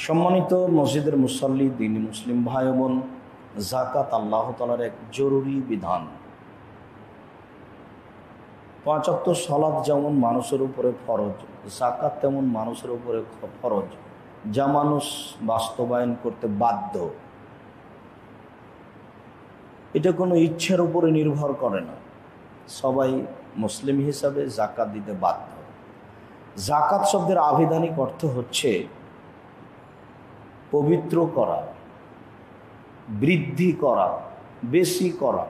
সম্মানিত মসজিদের মুসল্লি, দ্বীনি মুসলিম ভাই বোন, যাকাত আল্লাহ তাআলার এক জরুরি বিধান। 5 ওয়াক্ত সালাত যেমন মানুষের উপরে ফরজ, যাকাত তেমন মানুষের উপরে ফরজ, যা মানুষ বাস্তবায়ন করতে বাধ্য। এটা কোনো ইচ্ছার উপরে নির্ভর করে না, সবাই মুসলিম হিসাবে যাকাত দিতে বাধ্য। যাকাত শব্দের আভিধানিক অর্থ হচ্ছে পবিত্র করা, বৃদ্ধি করা, বেশি করা।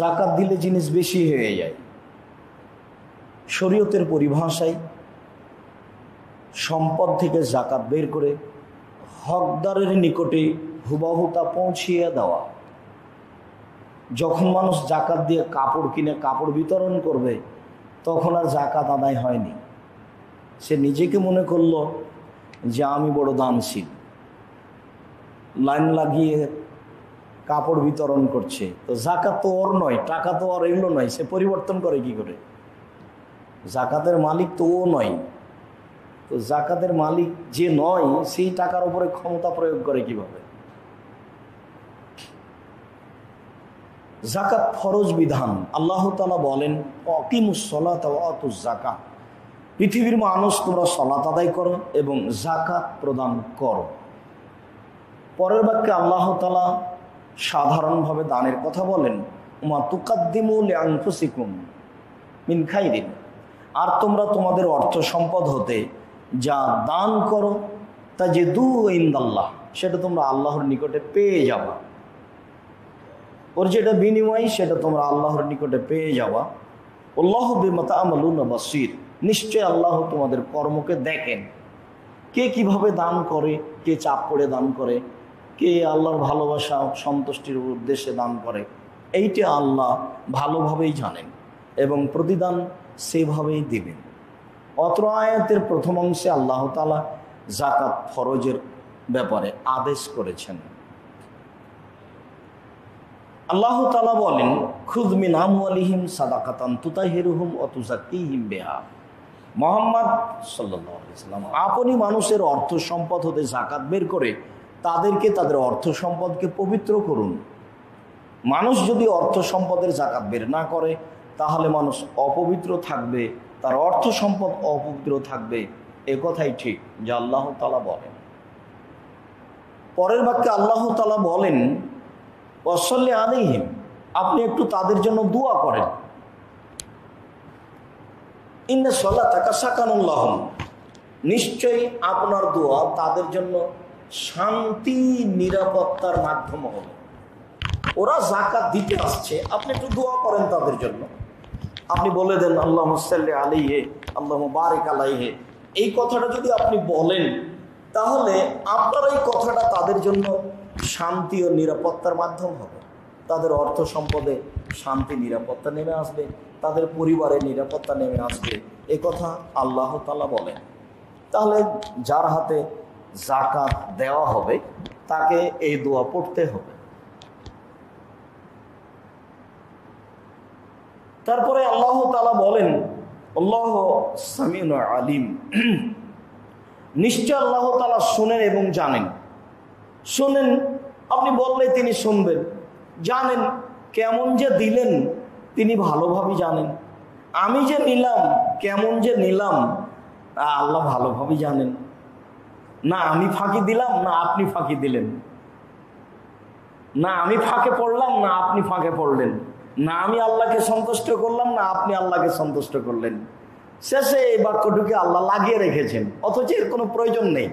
যাকাত দিলে জিনিস বেশি হয়ে যায়। শরীয়তের পরিভাষায় সম্পদ থেকে যাকাত বের করে হকদারের নিকটে হুবহু তা পৌঁছিয়ে দেওয়া। যখন মানুষ যাকাত দিয়ে কাপড় কিনে কাপড় বিতরণ করবে, তখন আর যাকাত আদায় হয়নি। সে নিজেকে মনে করলো যে আমি বড় দানশীল, লাইন লাগিয়ে কাপড় বিতরণ করছে। তো যাকাত তো ওর নয়, টাকা তো আর এগুলো নয়, সে পরিবর্তন করে কি করে? যাকাতের মালিক তো ও নয়। তো যাকাতের মালিক যে নয়, সেই টাকার উপরে ক্ষমতা প্রয়োগ করে কিভাবে? যাকাত ফরজ বিধান। আল্লাহ তাআলা বলেন, আকিমুস সালাতা ওয়া আতুজ যাকাত, পৃথিবীর মানুষ তোমরা সালাত আদায় করো এবং যাকাত প্রদান করো। পরের বাক্যে আল্লাহ তাআলা সাধারণভাবে দানের কথা বলেন, ওমা তুকাদ্দিমু লিআনফুসিকুম মিন খাইরিন, আর তোমরা তোমাদের অর্থ সম্পদ হতে যা দান করো তাজিদু ইনদাল্লাহ, সেটা তোমরা আল্লাহর নিকটে পেয়ে যাবা। ওর যেটা বিনিময়, সেটা তোমরা আল্লাহর নিকটে পেয়ে যাবা। আল্লাহু বিমা তা'মালুনা বাসীর, নিশ্চয় আল্লাহ তোমাদের কর্মকে দেখেন। কে কিভাবে দান করে, কে চাপ করে দান করে, কে আল্লাহর ভালোবাসা সন্তুষ্টির উদ্দেশ্যে দান করে, এইটা আল্লাহ ভালোভাবেই জানেন এবং প্রতিদান সেভাবেই দিবেন। অত্র আয়াতের প্রথম অংশে আল্লাহ তাআলা যাকাত ফরজের ব্যাপারে আদেশ করেছেন। আল্লাহ তাআলা বলেন, খুয মিন আমওয়ালিহিম সাদাকাতান তুতাহিরুহুম ওয়া তুযাক্কিহিম বিহা। মুহাম্মদ সাল্লাল্লাহু আলাইহি ওয়াসাল্লাম, আপনি মানুষের অর্থ সম্পদ হতে যাকাত বের করে তাদেরকে, তাদের অর্থ সম্পদকে পবিত্র করুন। মানুষ যদি অর্থ সম্পদের যাকাত বের না করে, তাহলে মানুষ অপবিত্র থাকবে, তার অর্থ সম্পদ অপবিত্র থাকবে। এ কথাই ঠিক যা আল্লাহ তাআলা বলেন। পরের বাক্যে আল্লাহ তাআলা বলেন, ওয়াসাল্লি আলাইহিম, আপনি একটু তাদের জন্য দোয়া করেন। ইন্না সালাতাকা সাকানুল লাহুম, নিশ্চয়ই আপনার দোয়া তাদের জন্য শান্তি নিরাপত্তার মাধ্যম হবে। ওরা যাকাত দিতে আসছে, আপনি একটু দোয়া করেন তাদের জন্য। আপনি বলে দেন আল্লাহুম্মা সাল্লি আলাইহি আল্লাহুম্মা বারিক আলাইহি, এই কথাটা যদি আপনি বলেন, তাহলে আপনার এই কথাটা তাদের জন্য শান্তি ও নিরাপত্তার মাধ্যম হবে। তাদের অর্থ সম্পদে শান্তি নিরাপত্তা নেমে আসবে, তাদের পরিবারে নিরাপত্তা নেমে আসবে। এ কথা আল্লাহ তাআলা বলেন। তাহলে যার হাতে যাকাত দেওয়া হবে তাকে এই দোয়া পড়তে হবে। তারপরে আল্লাহ তাআলা বলেন, আল্লাহু সামিউন আলিম, নিশ্চয় আল্লাহ তাআলা শুনেন এবং জানেন। শুনেন, আপনি বললে তিনি শুনবেন। জানেন, কেমন যে দিলেন তিনি ভালোভাবে জানেন। আমি যে নিলাম, কেমন যে নিলাম, আল্লাহ ভালোভাবে জানেন। না আমি ফাঁকি দিলাম, না আপনি ফাঁকি দিলেন, না আমি ফাঁকে পড়লাম, না আপনি ফাঁকে পড়লেন, না আমি আল্লাহকে সন্তুষ্ট করলাম, না আপনি আল্লাহকে সন্তুষ্ট করলেন। শেষে এই বাক্যটুকে আল্লাহ লাগিয়ে রেখেছেন, অথচ এর কোনো প্রয়োজন নেই।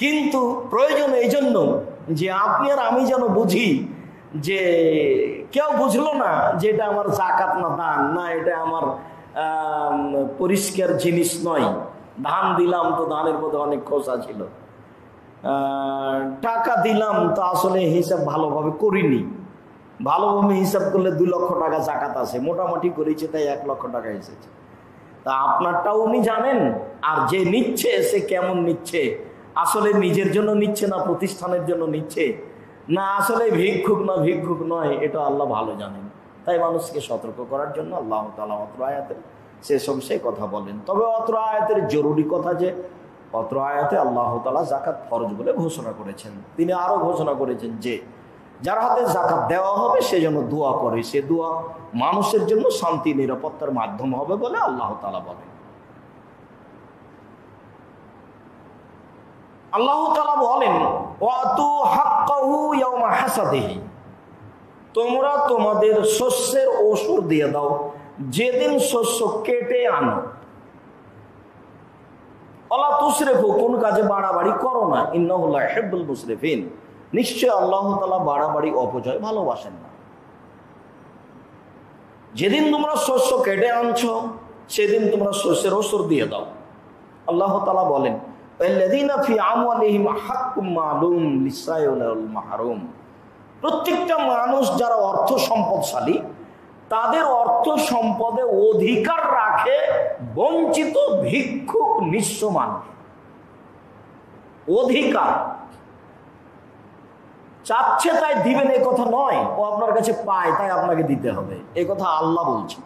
কিন্তু প্রয়োজন এই জন্য যে আপনি আর আমি যেন বুঝি যে কেউ বুঝলো না যে এটা আমার যাকাত না দান, না এটা আমার পরিষ্কার জিনিস নয়। ধান দিলাম তো ধানের মধ্যে অনেক খোসা ছিল, টাকা দিলাম তো আসলে হিসাব ভালোভাবে করিনি। ভালোভাবে হিসাব করলে 2 লক্ষ টাকা যাকাত আছে, মোটামুটি করেছে তাই 1 লক্ষ টাকা এসেছে। তা আপনারটাও উনি জানেন, আর যে নিচ্ছে সে কেমন নিচ্ছে, আসলে নিজের জন্য নিচ্ছে না প্রতিষ্ঠানের জন্য নিচ্ছে, না আসলে ভিক্ষুক না ভিক্ষুক নয়, এটা আল্লাহ ভালো জানেন। তাই মানুষকে সতর্ক করার জন্য আল্লাহ তাআলা অত্র আয়াতের শেষ অংশে কথা বলেন। তবে অত্র আয়াতের জরুরি কথা যে অত্র আয়াতে আল্লাহ তাআলা যাকাত ফরজ বলে ঘোষণা করেছেন। তিনি আরো ঘোষণা করেছেন যে যার হাতে যাকাত দেওয়া হবে সে যেন দোয়া করে, সে দোয়া মানুষের জন্য শান্তি নিরাপত্তার মাধ্যম হবে বলে আল্লাহ তাআলা বলেন। আল্লাহ তাআলা বলেন ওয়াতু হাক্কাহু ইয়াওমা হাসাদিহি, তোমরা তোমাদের শস্যের ওসর দিয়ে দাও যেদিন শস্য কেটে আনো। আল্লাহ তুসরিফু, কোন কাজে বাড়াবাড়ি করো না, ইন্নাহু লা ইউহিব্বুল মুসরিফিন, নিশ্চয় আল্লাহ তাআলা বাড়াবাড়ি অপচয় ভালোবাসেন না। যেদিন তোমরা শস্য কেটে আনছো সেদিন তোমরা শস্যের ওসর দিয়ে দাও। আল্লাহ তাআলা বলেন আল্লাযীনা ফি আমওয়ালিহিম হাক্কুম মালুম লিসাইল ওয়াল মাহরুম, প্রত্যেকটা মানুষ যারা অর্থ সম্পদশালী তাদের অর্থ সম্পদে অধিকার রাখে বঞ্চিত, ভিক্ষুক, নিঃস্ব মানুষ। অধিকার চাচ্ছে তাই দিবেন এ কথা নয়, ও আপনার কাছে পায় তাই আপনাকে দিতে হবে, এ কথা আল্লাহ বলছে।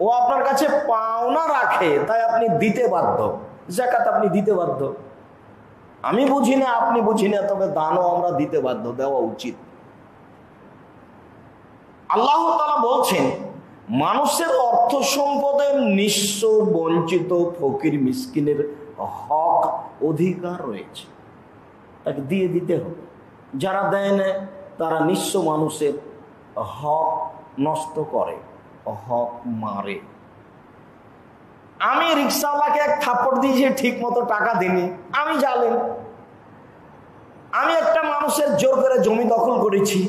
ও আপনার কাছে পাওনা রাখে তাই আপনি দিতে বাধ্য, যাকাত আপনি দিতে বাধ্য। আমি বুঝি না, আপনি বুঝি না, তবে দানও আমরা দিতে বাধ্য, দেওয়া উচিত। আল্লাহ তাআলা বলছেন মানুষের অর্থ সম্পদে নিঃস্ব, বঞ্চিত, ফকির, মিসকিনের হক, অধিকার রয়েছে, তাকে দিয়ে দিতে হবে। যারা দেয় না তারা নিঃস্ব মানুষের হক নষ্ট করে, হক মারে। আমি রিক্সাওয়ালাকে এক থাপ্পড় দিয়েছি, ঠিক মতো টাকা দিনি, আমি জালেম। আমি একটা মানুষের জোর করে জমি দখল করেছি,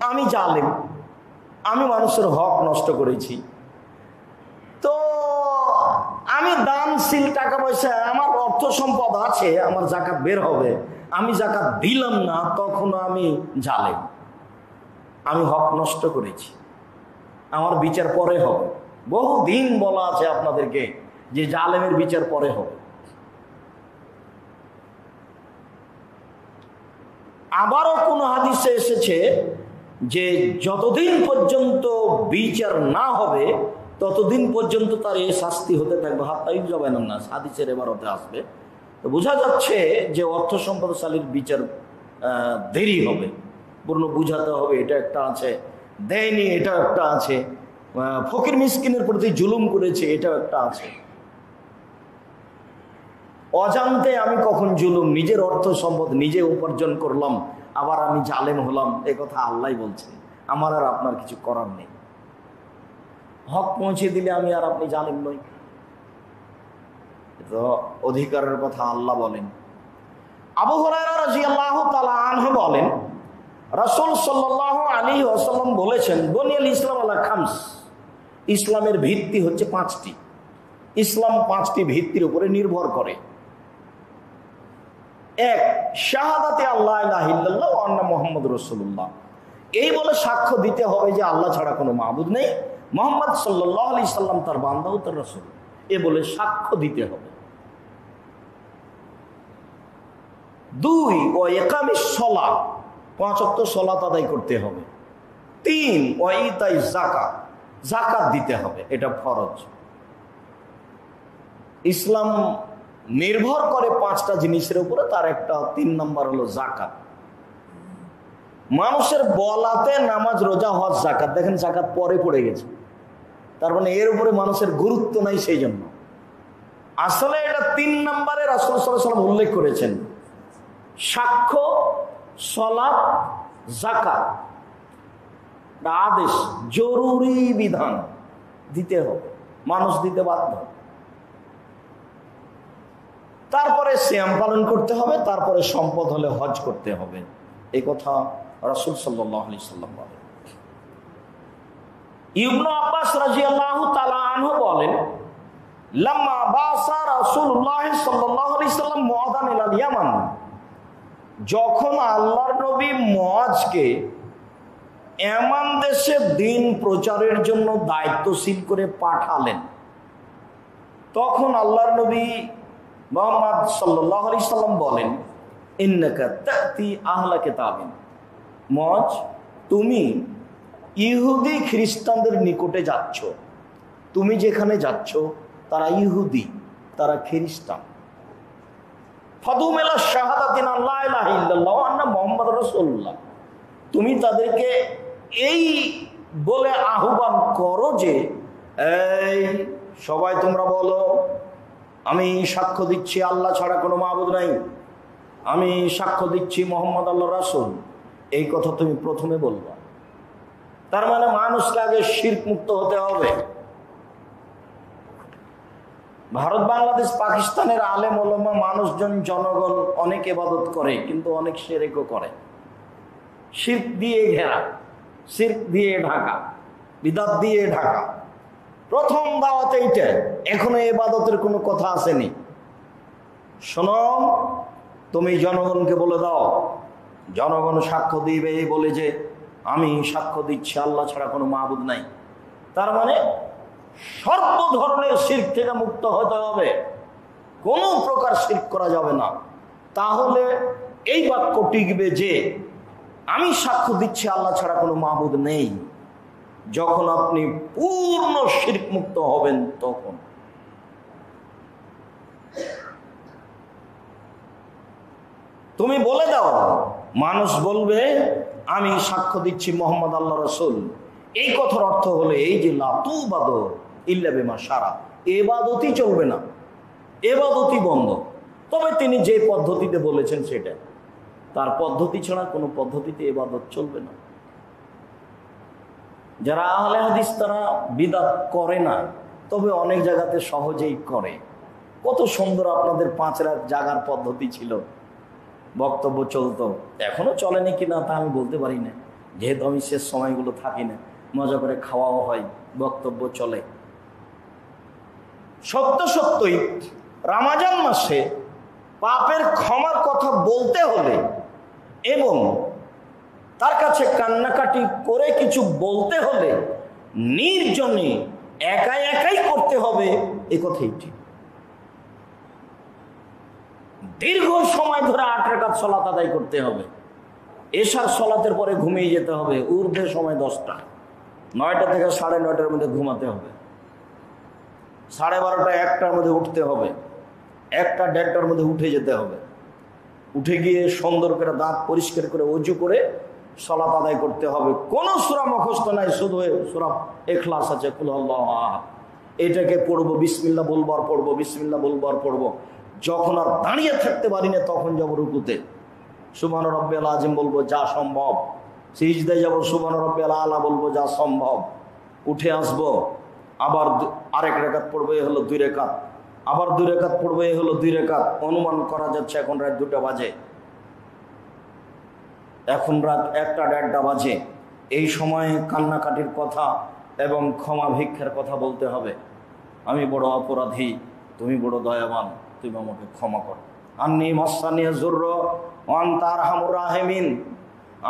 আমি জালেম। আমি মানুষের হক নষ্ট করেছি। তো আমি দানশীল, টাকা পয়সা, আমার অর্থ সম্পদ আছে, আমার যাকাত বের হবে, আমি যাকাত দিলাম না, তখন আমি জালেম, আমি হক নষ্ট করেছি, আমার বিচার পরে হবে। বহুদিন বলা আছে আপনাদেরকে যে জালেমের বিচার পরে হবে। আবারও কোন হাদিসে এসেছে যে যতদিন পর্যন্ত বিচার না হবে ততদিন পর্যন্ত তার এই শাস্তি হতে থাকবে। হাত্তাই যাবেন না, হাদিসের এবারতে আসবে। তো বোঝা যাচ্ছে যে অর্থ সম্পদশালীর বিচার দেরি হবে, পূর্ণ বুঝাতে হবে, এটা একটা আছে। দেয়নি, এটা একটা আছে। ফকির মিসকিনের প্রতি জুলুম করেছে, এটা একটা আছে। অজান্তে আমি কখন জুলুম, নিজের অর্থ সম্পদ নিজে উপার্জন করলাম, আবার আমি জালেম হলাম, এ কথা আল্লাহ বলছেন। আমার আর আপনার কিছু করার নেই। হক পৌঁছে দিলে আমি আর আপনি জালেম নই। তো অধিকারের কথা আল্লাহ বলেন। আবু হুরায়রা রাদিয়াল্লাহু তাআলা আনহু বলেন রাসূল সাল্লাল্লাহু আলাইহি ওয়াসাল্লাম বলেছেন বুনিয়াল ইসলাম আলা খামস, ইসলামের ভিত্তি হচ্ছে 5টি। ইসলাম 5টি ভিত্তির উপরে নির্ভর করে। 1, শাহাদাতে আল্লাহ ইলাহা ইল্লাল্লাহ ওয়া আন্না মুহাম্মাদুর রাসূলুল্লাহ, এই বলে সাক্ষ্য দিতে হবে যে আল্লাহ ছাড়া কোনো মাবুদ নেই, মুহাম্মদ সাল্লাল্লাহু আলাইহি সাল্লাম তার বান্দা ও তার রাসূল, এ বলে সাক্ষ্য দিতে হবে। 2, ওয়া ইকামিস সালাত, 5 ওয়াক্ত সালাত আদায় করতে হবে। 3, ওয়া ইতাই যাকাত, যাকাত দিতে হবে, এটা ফরজ। ইসলাম নির্ভর করে 5টা জিনিসের উপরে, তার একটা 3 নম্বর হলো যাকাত। মানুষের বলাতে নামাজ, রোজা, হজ, যাকাত, দেখেন যাকাত পরে পড়ে গেছে, তার মানে এর উপরে মানুষের গুরুত্ব নাই। সেই জন্য আসলে এটা 3 নম্বরে রাসূল সাল্লাল্লাহু আলাইহি ওয়াসাল্লাম উল্লেখ করেছেন। সাক্ষ্য, সালাত, যাকাত, আদেশ, জরুরি বিধান দিতে হবে, মানুষ দিতে বাধ্য। তারপরে সিয়াম পালন করতে হবে, তারপরে সম্পদ হলে হজ করতে হবে, এই কথা রাসূল সাল্লাল্লাহু আলাইহি ওয়াসাল্লাম বলেন। ইবনে আব্বাস রাদিয়াল্লাহু তাআলা আনহু বলেন লাম্মা বাসা রাসূলুল্লাহ সাল্লাল্লাহু আলাইহি ওয়াসাল্লাম মুআযান ইলাল ইয়ামান, যখন আল্লাহর নবী মুআজকে ইয়ামান দেশে দ্বীন প্রচারের জন্য দায়িত্বশীল করে পাঠালেন, তখন আল্লাহর নবী মুহাম্মদ সাল্লাল্লাহু আলাইহি সাল্লাম বলেন ইন্নাকা তাতি আহলা কিতাবিন, মুআজ তুমি ইহুদি খ্রিস্টানদের নিকটে যাচ্ছ, তুমি যেখানে যাচ্ছ তারা ইহুদি, তারা খ্রিস্টান। ফাদুমেলা শাহাদাতিন আল্লাহ ইলাহা ইল্লাল্লাহ ওয়া আন্না মুহাম্মাদুর রাসূলুল্লাহ, তুমি তাদেরকে এই বলে আহ্বান করো যে এই সবাই তোমরা বলো আমি সাক্ষ্য দিচ্ছি আল্লাহ ছাড়া কোনো মাবুদ নাই, আমি সাক্ষ্য দিচ্ছি মুহাম্মদ আল্লাহর রাসূল। এই কথা তুমি প্রথমে বলবা। তার মানে মানুষকে আগে শিরক মুক্ত হতে হবে। ভারত, বাংলাদেশ, পাকিস্তানের আলেম ওলামা, মানুষজন, জনগণ অনেক ইবাদত করে, কিন্তু অনেক শিরকও করে। শিরক দিয়ে ঘেরা, শিরক দিয়ে ঢাকা, বিদআত দিয়ে ঢাকা। প্রথম দাওয়াত এইটা, এখনো ইবাদতের কোনো কথা আসেনি। শোনো, তুমি জনগণকে বলে দাও, জনগণ সাক্ষ্য দিবে এই বলে যে আমি সাক্ষ্য দিচ্ছি আল্লাহ ছাড়া কোনো মাবুদ নাই। তার মানে সর্ব ধরনের শিরক থেকে মুক্ত হতে হবে, কোনো প্রকার শিরক করা যাবে না। তাহলে এই বাক্য টিকবে যে আমি সাক্ষ্য দিচ্ছি আল্লাহ ছাড়া কোনো মাবুদ নেই। যখন আপনি পূর্ণ শিরক মুক্ত হবেন তখন তুমি বলে দাও, মানুষ বলবে আমি সাক্ষ্য দিচ্ছি মোহাম্মদ আল্লাহ রাসূল। এই কথার অর্থ হলো এই যে লা তুবাদু ইল্লা বিমা শারা, ইবাদতই চলবে না, ইবাদতই বন্ধ। তবে তিনি যে পদ্ধতিতে বলেছেন সেটা, তার পদ্ধতি ছাড়া কোনো পদ্ধতিতে ইবাদত চলবে না। যারা আহলে হাদিস তারা বিদআত করে না, তবে অনেক জায়গাতে সহজেই করে। কত সুন্দর আপনাদের 5 রাত জাগার পদ্ধতি ছিল, বক্তব্য চলতো। এখনো চলেনি কিনা তা আমি বলতে পারি না, যেহেতু আমি শেষ সময়গুলো থাকি না। মজা করে খাওয়াও হয়, বক্তব্য চলে। সত্য সত্যই রমজান মাসে পাপের ক্ষমার কথা বলতে হলে এবং তার কাছে কান্নাকাটি করে কিছু বলতে হলে নির্জনে একাই একাই করতে হবে, এ কথাই ঠিক। দীর্ঘ সময় ধরে 8 রাকাত সালাত আদায় করতে হবে। এশার সালাতের পরে ঘুমিয়ে যেতে হবে। ঊর্ধ্বে সময় 10টা, 9টা থেকে 9:30টার মধ্যে ঘুমাতে হবে। 12:30টা 1টার মধ্যে উঠতে হবে। 1টা 1:30টার মধ্যে উঠে যেতে হবে। উঠে গিয়ে সুন্দর করে দাঁত পরিষ্কার করে ওযু করে সালাত আদায় করতে হবে। কোন সূরা মুখস্থ নাই, শুধু সূরা ইখলাস আছে, কুল আল্লাহু আহাদ। এটাকে পড়বো, বিসমিল্লাহ বলবো আর পড়বো, বিসমিল্লাহ বলবো আর পড়বো। যখন আর দাঁড়িয়ে থাকতে পারি না তখন যাবো রুকুতে, সুবহান রাব্বিয়াল আযীম বলবো যা সম্ভব। সিজদায় যাবো, সুবহান রাব্বিয়াল আলা বলবো যা সম্ভব। উঠে আসবো, আবার আরেক রাকাত পড়বো, এই হলো 2 রাকাত। আবার 2 রাকাত পড়বো, এই হলো 2 রাকাত। অনুমান করা যাচ্ছে এখন রাত 2টা বাজে, এখন রাত 1টা 1:30টা বাজে। এই সময়ে কান্নাকাটির কথা এবং ক্ষমা ভিক্ষার কথা বলতে হবে। আমি বড় অপরাধী, তুমি বড় দয়াবান, তুমি আমাকে ক্ষমা করো। আন্নী মাসানিয়া যুরর ওয়া আনতা আরহামুর রাহিমিন,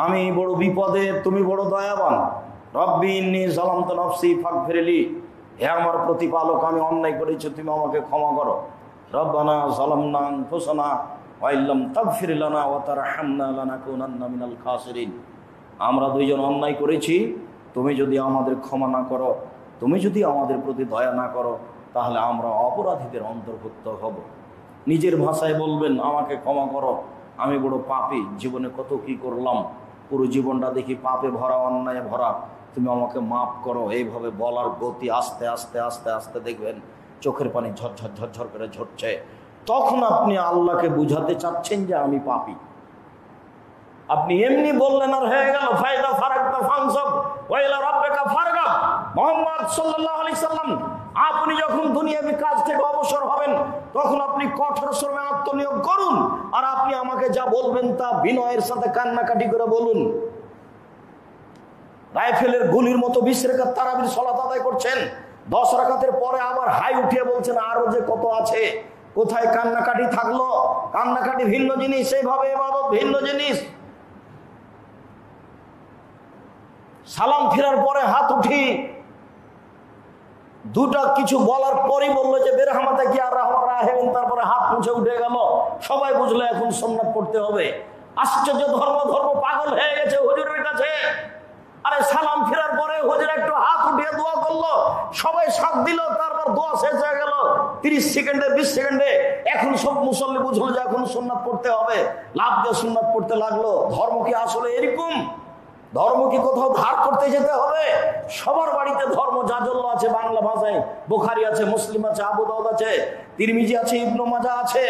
আমি বড় বিপদে, তুমি বড় দয়াবান। রব্বি ইন্নী যালামতু নাফসি ফাগফিরলি, হে আমার প্রতিপালক আমি অন্যায় করেছি, তুমি আমাকে ক্ষমা করো। রব্বানা যালামনা আনফুসানা ওয়া ইল্লাম তাগফির লানা ওয়া তারহামনা লানাকুনান্না মিনাল খাসিরিন, আমরা দুইজন অন্যায় করেছি, তুমি যদি আমাদের ক্ষমা না করো, তুমি যদি আমাদের প্রতি দয়া না করো, তাহলে আমরা অপরাধীদের অন্তর্ভুক্ত হব। নিজের ভাষায় বলবেন আমাকে ক্ষমা করো, আমি বড় পাপী, জীবনে কত কি করলাম, পুরো জীবনটা দেখি পাপে ভরা, অন্যায় ভরা, তুমি আমাকে মাফ করো। এইভাবে বলার গতি আস্তে আস্তে আস্তে আস্তে দেখবেন চোখের পানি ঝরঝর ঝরঝর করে ঝরছে। তখন আপনি আল্লাহকে বুঝাতে চাচ্ছেন যে আমি পাপী। আপনি এমনি বললেন আর হয়ে গেল। ফায়দা ফারাগতা ফানসাব ওয়া ইলা রাব্বিকা ফারগাব। মুহাম্মদ সাল্লাল্লাহু আলাইহি সাল্লাম, আপনি যখন দুনিয়াবি কাজ থেকে অবসর হবেন তখন আপনি কঠোর শ্রমে আত্মনিয়োগ করুন, আর আপনি আমাকে যা বলবেন তা বিনয়ের সাথে কান্নাকাটি করে বলুন। রাইফেলের গুলির মতো 20 রাকাত তারাবির সালাত আদায় করছেন, 10 রাকাতের পরে আবার হাই উঠিয়ে বলছেন আরো যে কত আছে। কোথায় কান্নাকাটি থাকলো? কান্নাকাটি ভিন্ন জিনিস, সেইভাবে ইবাদত ভিন্ন জিনিস। সালাম ফেরার পরে হাত উঠি, দুটা কিছু বলার পরই বললো যে বেরহামাতে কি আর রাহমান রাহিম, তারপরে হাত মুছে উঠে গেল। সবাই বুঝলো এখন সুন্নাত পড়তে হবে। আশ্চর্য, ধর্ম পাগল হয়ে গেছে হুজুরের কাছে। আরে সালাম ফেরার পরে হুজুর একটু হাত উঠিয়ে দোয়া করলো, সবাই সাথ দিল, তারপর দোয়া শেষ হয়ে গেল 30 সেকেন্ডে 20 সেকেন্ডে। এখন সব মুসল্লি বুঝলো যে এখন সুন্নাত পড়তে হবে, লাভ দিয়ে সুন্নাত পড়তে লাগলো। ধর্ম কি আসলে এরকম? ধর্ম কি কোথাও ধার করতে যেতে হবে? সবার বাড়িতে ধর্ম জাজল্য আছে, বাংলা ভাষায় বুখারী আছে, মুসলিম আছে, আবু দাউদ আছে, তিরমিজি আছে, ইবনে মাজাহ আছে,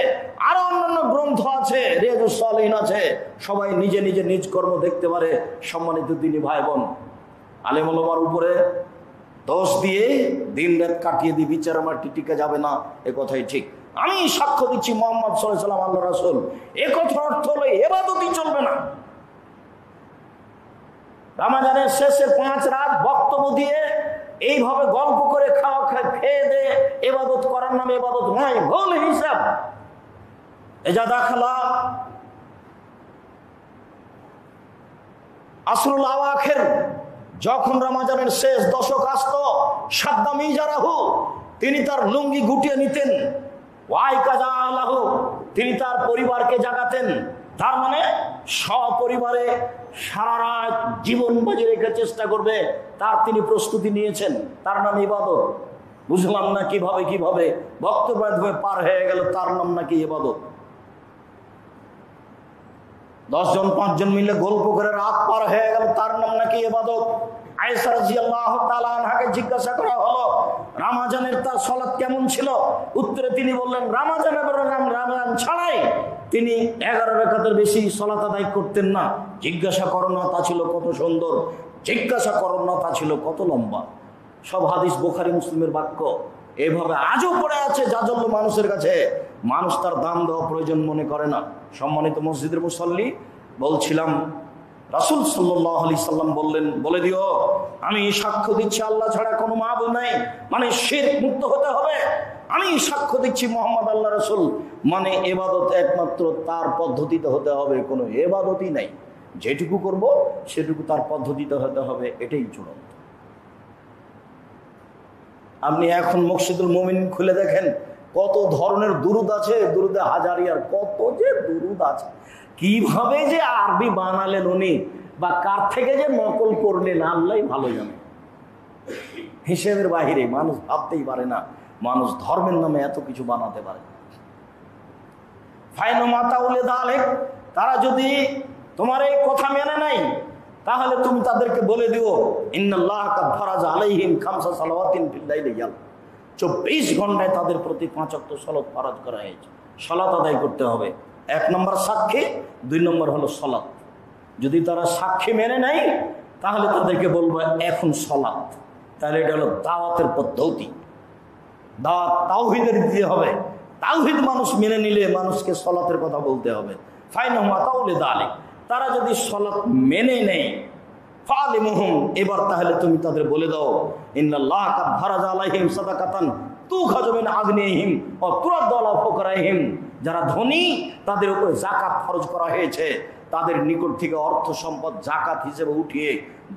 আরো অন্যান্য গ্রন্থ আছে, রিয়াজুস সালিহিন আছে। সবাই নিজে নিজে নিজ কর্ম দেখতে পারে। সম্মানিত দিনী ভাই বোন, আলেম ওলামার উপরে দোষ দিয়ে দিন রাত কাটিয়ে দিয়ে বিচার আমার টিকে যাবে না, এ কথাই ঠিক। আমি সাক্ষ্য দিচ্ছি মুহাম্মদ সাল্লাল্লাহু আলাইহি ওয়াসাল্লাম আল্লাহর রাসূল, এ কথার অর্থ হলো ইবাদতই চলবে না। রমজানের শেষের 5 রাত বক্তব্য দিয়ে এইভাবে গল্প করে খেয়ে দিয়ে ইবাদত করার নামে ইবাদত নয়, ভুল হিসাব। এজা দাখালা আসরুল আওয়াখির, যখন রমজানের শেষ দশক আসতো, সাদ্দাম ইজারাহু, তিনি তার লুঙ্গি গুটিয়ে নিতেন, ওয়াই কাজা আলাহু, তিনি তার পরিবারকে জাগাতেন। তার মানে সপরিবারে সারা রাত জীবন বাজি রেখে চেষ্টা করবে, তার তিনি প্রস্তুতি নিয়েছেন, তার নাম ইবাদত। বুঝলাম না কিভাবে কিভাবে বক্তব্য মাধ্যমে পার হয়ে গেল, তার নাম নাকি ইবাদত। 10 জন 5 জন মিলে গল্প করে রাত পার হয়ে গেল, তার নাম নাকি ইবাদত। আয়েশা রাদিয়াল্লাহু তাআলা আনহাকে জিজ্ঞাসা করা হলো রমজানের তার সালাত কেমন ছিল? উত্তরে তিনি বললেন রমজান ছাড়াই তিনি 11 রাকাতের বেশি সালাত আদায় করতেন না। জিজ্ঞাসা করো না তা ছিল কত সুন্দর, জিজ্ঞাসা করো না তা ছিল কত লম্বা। সব হাদিস বুখারী মুসলিমের বাক্য। এভাবে আজও পড়ে আছে জাজল্য মানুষের কাছে, মানুষ তার দাম দেওয়া প্রয়োজন মনে করে না। সম্মানিত মসজিদের মুসল্লি, বলছিলাম রাসূল সাল্লাল্লাহু আলাইহি সাল্লাম বললেন, বলে দিও আমি সাক্ষ্য দিচ্ছি আল্লাহ ছাড়া কোনো মাবুদ নাই, মানে শিরক মুক্ত হতে হবে। আমি সাক্ষ্য দিচ্ছি মুহাম্মদ আল্লাহ রাসূল, মানে ইবাদত একমাত্র তার পদ্ধতিতে হতে হবে, কোনো ইবাদতই নাই। যেটুকু করব সেটুকু তার পদ্ধতিতে হতে হবে, এটাই চূড়ান্ত। আপনি এখন মসজিদুল মুমিন খুলে দেখেন কত ধরনের দুরুদ আছে, দুরুদে হাজারিয়ার কত যে দুরুদ আছে। কিভাবে যে আরবি বানালেন উনি, বা কার থেকে যে নকল করলেন আল্লাহই ভালো জানে। হিসেবের বাহিরে মানুষ ভাবতেই পারে না মানুষ ধর্মের নামে এত কিছু বানাতে পারে। ফাইনু মাতাউলে দালেক, তারা যদি তোমার এই কথা মেনে নাই, তাহলে তুমি তাদেরকে বলে দিও ইন্নাল্লাহ কাদ ফারাজা আলাইহিম খামসা সালাওয়াতিন ফিল লাইলি ইয়াল, 24 ঘন্টায় তাদের প্রতি 5 ওয়াক্ত সালাত ফরজ করা হয়েছে। সালাত আদায় করতে হবে। 1 নম্বর সাক্ষী, 2 নম্বর হলো সালাত। যদি তারা সাক্ষী মেনে নেয় তাহলে তাদেরকে বলবো এখন সালাত। তাহলে এটা হলো দাওয়াতের পদ্ধতি। দাওয়াত তাওহীদের দিতে হবে। তাওহীদ মানুষ মেনে নিলে মানুষকে সালাতের কথা বলতে হবে। ফাইনু মাতাউলে দালিক, তারা যদি সালাত মেনে নেয় ফালিমুহুম, এবার তাহলে তুমি তাদের বলে দাও ইন্নাল্লাহ কাদ ফারাজা আলাইহিম সাদাকাতান তুখাযু মিন আগনিহিম ওয়া তুরাদ্দু আলা ফুকারাহিম, যারা ধনী তাদের উপরে যাকাত ফরজ করা হয়েছে, তাদের নিকট থেকে অর্থ সম্পদ যাকাত হিসেবে উঠিয়ে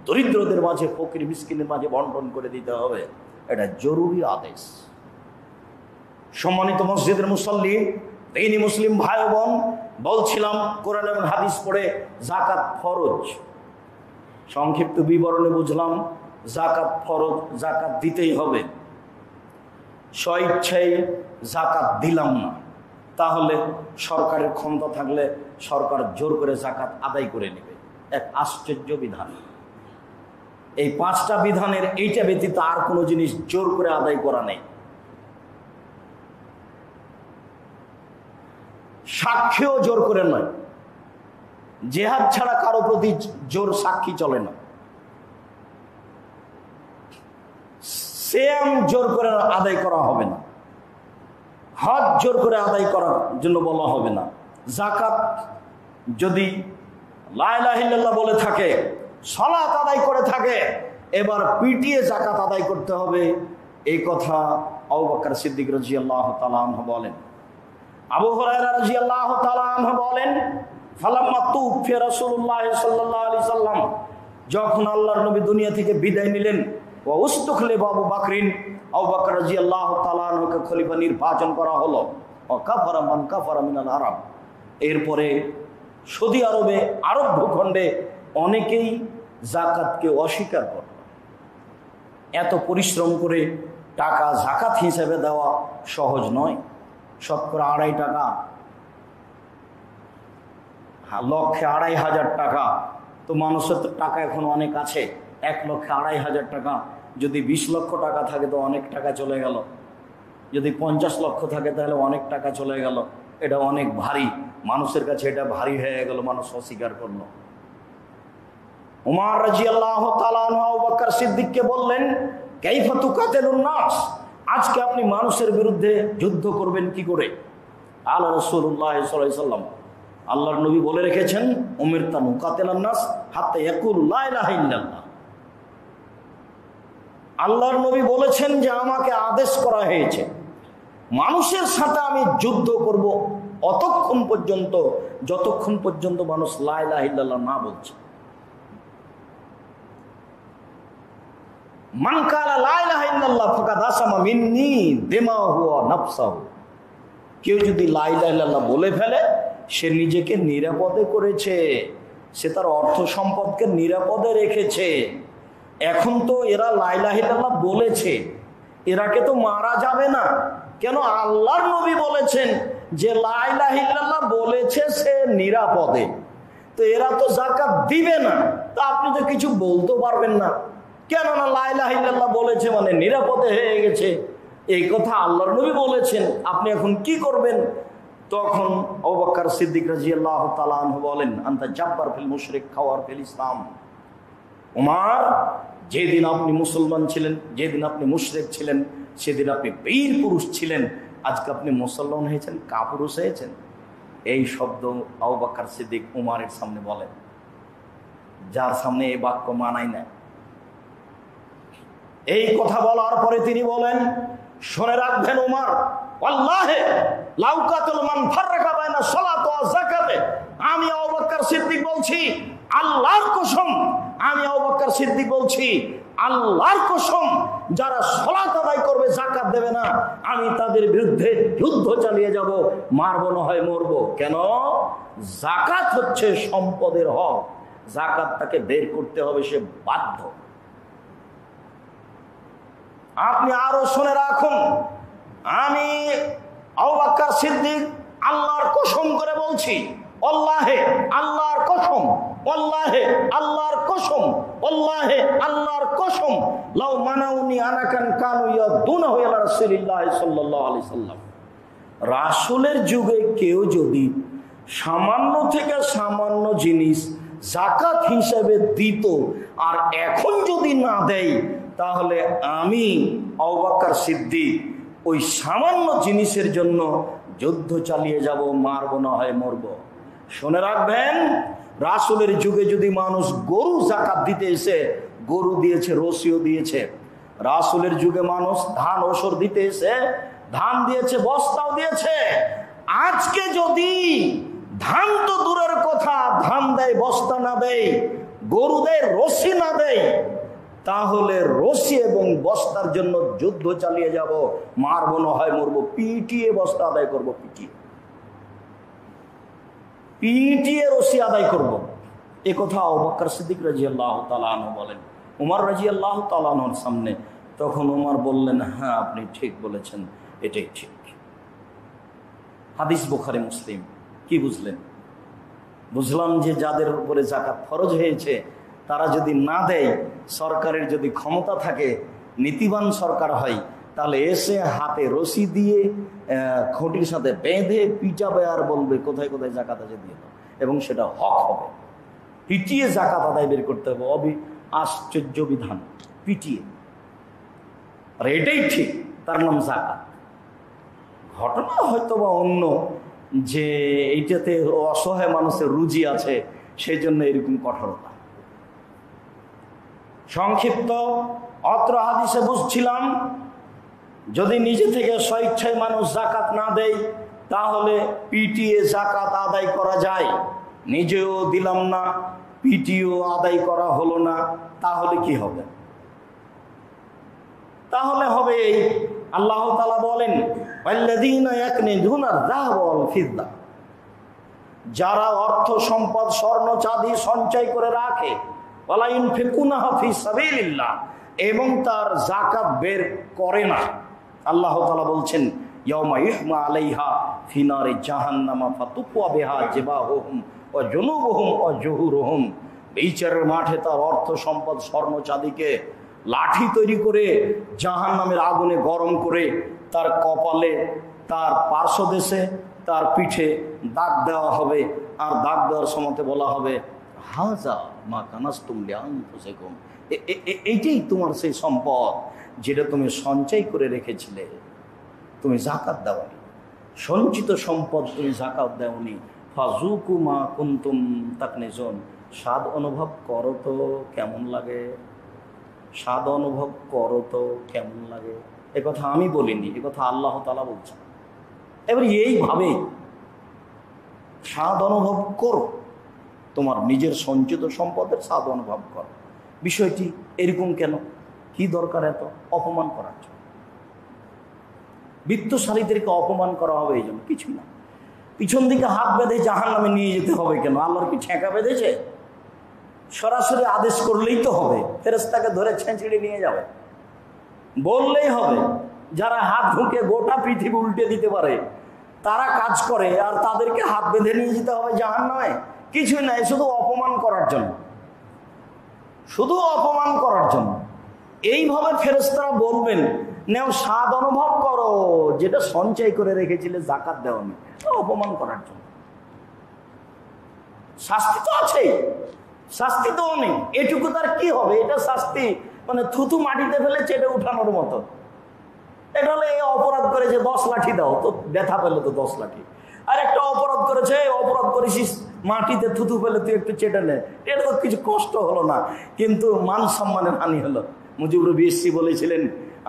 দরিদ্রদের মাঝে, ফকির মিসকিনের মাঝে বন্টন করে দিতে হবে। এটা জরুরি আদেশ। সম্মানিত মসজিদের মুসল্লি, দিনী মুসলিম ভাই বোন, বলছিলাম কোরআন এবং হাদিস পড়ে যাকাত ফরজ। সংক্ষিপ্ত বিবরণে বুঝলাম যাকাত ফরজ, যাকাত দিতেই হবে। স্বইচ্ছায় যাকাত দিলাম না, তাহলে সরকারের ক্ষমতা থাকলে সরকার জোর করে যাকাত আদায় করে নেবে। এক আশ্চর্য বিধান। এই 5টা বিধানের এইটা ব্যতীত আর কোনো জিনিস জোর করে আদায় করা নেই। সাক্ষীও জোর করে নয়, জেহাদ ছাড়া কারো প্রতি জোর সাক্ষী চলে না। সিয়াম জোর করে আদায় করা হবে না, হজ জোর করে আদায় করার জন্য বলা হবে না। যাকাত যদি লা ইলাহা ইল্লাল্লাহ বলে থাকে, সালাত আদায় করে থাকে, এবার পিটিয়ে যাকাত আদায় করতে হবে, এই কথা আবু বকর সিদ্দিক রাদিয়াল্লাহু তাআলা আনহু বলেন। আবু হুরায়রা রাদিয়াল্লাহু তাআলা আনহু বলেন, ফালাম্মা তুফিয়া রাসূলুল্লাহ সাল্লাল্লাহু আলাইহি সাল্লাম, যখন আল্লাহর নবী দুনিয়া থেকে বিদায় নিলেন, ওয়া উস্তুখলিফা আবু বকরিন, আবু বকর রাদিয়াল্লাহু তাআলা আনহুকে খলিফা নির্বাচন করা হলো। ওয়া কাফারা মান কাফারা মিনাল আরব, এরপরে সৌদি আরবে, আরব ভূখণ্ডে অনেকেই জাকাতকে অস্বীকার করল। এত পরিশ্রম করে টাকা জাকাত হিসেবে দেওয়া সহজ নয়। শতকরা 2.5 টাকা, লক্ষে 2,500 টাকা। তো মানুষের তো টাকা এখন অনেক আছে। 1,02,500 টাকা যদি 20 লক্ষ টাকা থাকে তো অনেক টাকা চলে গেল। যদি 50 লক্ষ থাকে তাহলে অনেক টাকা চলে গেল। এটা অনেক ভারী, মানুষের কাছে এটা ভারী হয়ে গেল, মানুষ অস্বীকার করল। উমর রাদিয়াল্লাহু তাআলা আনহু আবু বকর সিদ্দিককে বললেন, কাইফা তুকাতিলুন নাস, আজকে আপনি মানুষের বিরুদ্ধে যুদ্ধ করবেন কি করে? আল্লাহ রাসূলুল্লাহ সাল্লাল্লাহু আলাইহি ওয়াসাল্লাম, আল্লাহর নবী বলে রেখেছেন, উমিরতু নুকাতিলান নাস হাত্তা ইয়াকুল লা ইলাহা ইল্লাল্লাহ। আল্লাহর নবী বলেছেন যে আমাকে আদেশ করা হয়েছে মানুষের সাথে আমি যুদ্ধ করব অতক্ষণ পর্যন্ত যতক্ষণ পর্যন্ত মানুষ লা ইলাহা ইল্লাল্লাহ না বলছে। মান কালা লা ইলাহা ইল্লাল্লাহ ফাকাদ আসামা মিন্নি দিমাহু ওয়া নাফসাহু, কেউ যদি লা ইলাহা ইল্লাল্লাহ বলে ফেলে সে নিজেকে নিরাপদে করেছে, সে তার অর্থ সম্পদকে নিরাপদে রেখেছে। এখন তো এরা লা ইলাহা ইল্লাল্লাহ বলেছে, এরাকে তো মারা যাবে না। কেন? আল্লাহর নবী বলেছেন যে লা ইলাহা ইল্লাল্লাহ বলেছে সে নিরাপদে। তো এরা তো যাকাত দিবে না, তা আপনি তো কিছু বলতে পারবেন না। কেননা লা ইলাহা ইল্লাল্লাহ বলেছে মানে নিরাপদে হয়ে গেছে, এই কথা আল্লাহর নবী বলেছেন, আপনি এখন কি করবেন? তখন আবু বকর সিদ্দিক রাদিয়াল্লাহু তাআলা আনহু বলেন, আনতা জাব্বার ফিল মুশরিক খাওয়ার ফিল ইসলাম। উমর, যেদিন আপনি মুসলমান ছিলেন, যেদিন আপনি মুশরিক ছিলেন, সেদিন আপনি বীর পুরুষ ছিলেন, আজকে আপনি মুসলমান হয়েছেন, কাপুরুষ হয়েছেন। এই শব্দ আবু বকর সিদ্দিক উমরের সামনে বলেন, যার সামনে এই বাক্য মানায় না। এই কথা বলার পরে তিনি বলেন, শুনে রাখবেন উমর, আল্লাহে লাউকাতুল মান ফাররাকা বাইনা সালাত ওয়া যাকাত, আমি আবু বকর সিদ্দিক বলছি, আল্লাহর কসম, আমি আবু বকর সিদ্দিক বলছি, আল্লাহর কসম, যারা সালাত আদায় করবে যাকাত দেবে না, আমি তাদের বিরুদ্ধে যুদ্ধ চালিয়ে যাব, মারবো না হয় মরবো। কেন? যাকাত হচ্ছে সম্পদের হক, যাকাত তাকে বের করতে হবে, সে বাধ্য। আপনি আরো শুনে রাখুন, আমি আবু বকর সিদ্দিক আল্লাহর কসম করে বলছি, আল্লাহে আল্লাহর কসম, আল্লাহে আল্লাহর কসম, আল্লাহে আল্লাহর কসম, লাউ মানাউনি আনাকান কানু ইয়াদুনাহু ইলা রাসূলিল্লাহ সাল্লাল্লাহু আলাইহি সাল্লাম। রাসূলের যুগে কেউ যদি সামান্য থেকে সামান্য জিনিস যাকাত হিসেবে দিত আর এখন যদি না দেয়, তাহলে আমি আবু বকর সিদ্দিক ওই সামান্য জিনিসের জন্য যুদ্ধ চালিয়ে যাব, মারবো না হয় মরবো। শুনে রাখবেন, রাসূলের যুগে যদি মানুষ গরু যাকাত দিতে এসে গরু দিয়েছে, রসিও দিয়েছে। রাসূলের যুগে মানুষ ধান ওসর দিতে এসে ধান দিয়েছে, বস্তাও দিয়েছে। আজকে যদি ধান তো দূরের কথা, ধান দেয় বস্তা না দেয়, গরু দেয় রশি না দেয়, তাহলে রশি এবং বস্তার জন্য যুদ্ধ চালিয়ে যাব, মারবো না হয় মরবো, পিটিয়ে বস্তা আদায় করবো, পিটিয়ে রশি আদায় করব। এ কথা আবু বকর সিদ্দিক রাদিয়াল্লাহু তাআলা আনহু বলেন উমর রাদিয়াল্লাহু তাআলা আনহুর সামনে। তখন উমর বললেন, হ্যাঁ আপনি ঠিক বলেছেন, এটাই ঠিক। হাদিস বুখারী মুসলিম। কি বুঝলেন? বুঝলাম যে যাদের উপরে যাকাত ফরজ হয়েছে তারা যদি না দেয়, সরকারের যদি ক্ষমতা থাকে, নীতিবান সরকার হয়, তাহলে এসে হাতে রশি দিয়ে খুঁটির সাথে বেঁধে পিটাবে আর বলবে কোথায় কোথায় যাকাত আছে দিয়ে দাও, এবং সেটা হক হবে। পিটিয়ে যাকাত আদায় বের করতে হবে, আশ্চর্য বিধান, পিটিয়ে। আর এটাই ঠিক, তার নাম যাকাত। ঘটনা হয়তো বা অন্য, যে এইটাতে অসহায় মানুষের রুজি আছে, সেই জন্য এরকম কঠোরতা। সংক্ষিপ্ত অত্র হাদিসে বুঝছিলাম, যদি নিজে থেকে স্বেচ্ছায় মানুষ যাকাত না দেয়, তাহলে পিটিয়ে যাকাত আদায় করা যায়। নিজেও দিলাম না, পিটিও আদায় করা হলো না, তাহলে কি হবে? তাহলে হবে এই, আল্লাহ তাআলা বলেন, ওয়াল্লাযীনা ইয়াকনিজুনা যাহাবা ওয়াল ফিদ্দা, যারা অর্থ সম্পদ স্বর্ণ চাঁদি সঞ্চয় করে রাখে, ওয়ালা ইউনফিকুনাহা ফি সাবিলিল্লাহ, এবং তার যাকাত বের করে না। আল্লাহ তাআলা বলছেন ইয়াউমা ইহমা আলাইহা ফি নারি জাহান্নামা ফাতুকওয়া বিহা জিবাহুহুম ওয়া জুনুবুহুম ওয়া জুহুরুহুম। বিচারের মাঠে তার অর্থ সম্পদ স্বর্ণ চাঁদিকে লাঠি তৈরি করে জাহান্নামের আগুনে গরম করে তার কপালে, তার পার্শ্বদেশে, তার পিঠে দাগ দেওয়া হবে। আর দাগ দেওয়ার সময়তে বলা হবে হাজা মা কানাস্তুম লিআনফুসিকুম, এইটাই তোমার সেই সম্পদ যেটা তুমি সঞ্চয় করে রেখেছিলে, তুমি যাকাত দাওনি, সঞ্চিত সম্পদ তুমি যাকাত দাওনি। ফাজুকু মা কুনতুম তাকনিজুন, স্বাদ অনুভব করো তো কেমন লাগে, স্বাদ অনুভব করো তো কেমন লাগে। এ কথা আমি বলিনি, এ কথা আল্লাহ তাআলা বলছেন। এবার এইভাবে স্বাদ অনুভব করো, তোমার নিজের সঞ্চিত সম্পদের স্বাদ অনুভব করো। বিষয়টি এরকম কেন, কি দরকার এত অপমান করার জন্য? বিত্তশালীদেরকে অপমান করা হবে এই জন্য? কিছুই না। পিছন দিকে হাত বেঁধে জাহান্নামে নিয়ে যেতে হবে কেন? আল্লাহর কি ঠেকা বেঁধেছে? সরাসরি আদেশ করলেই তো হবে, ফেরেশতাকে ধরে ছেঁচড়ে নিয়ে যাবে, বললেই হবে। যারা হাত ঢুকে গোটা পৃথিবী উল্টে দিতে পারে তারা কাজ করে, আর তাদেরকে হাত বেঁধে নিয়ে যেতে হবে জাহান্নামে? কিছুই নাই, শুধু অপমান করার জন্য, শুধু অপমান করার জন্য। এইভাবে ফেরেশতারা বলবেন, নেও স্বাদ অনুভব করো যেটা সঞ্চয় করে রেখেছিলে যাকাত দেওনি, অপমান করার জন্য। শাস্তি তো আছেই, শাস্তি তো অনেক, এটুকু তার কি হবে? এটা শাস্তি মানে থুতু মাটিতে ফেলে চেটে উঠানোর মতো। এটা হলে এই অপরাধ করেছে 10 লাঠি দাও, তো ব্যথা পেলে তো 10 লাঠি। আর একটা অপরাধ করেছে, অপরাধ করেছিস মাটিতে থুতু ফেলে তুই একটু চেটে নে, এটা তো কিছু কষ্ট হলো না, কিন্তু মান সম্মানের হানি হলো। মুজিবুর বিএসসি বলেছিলেন,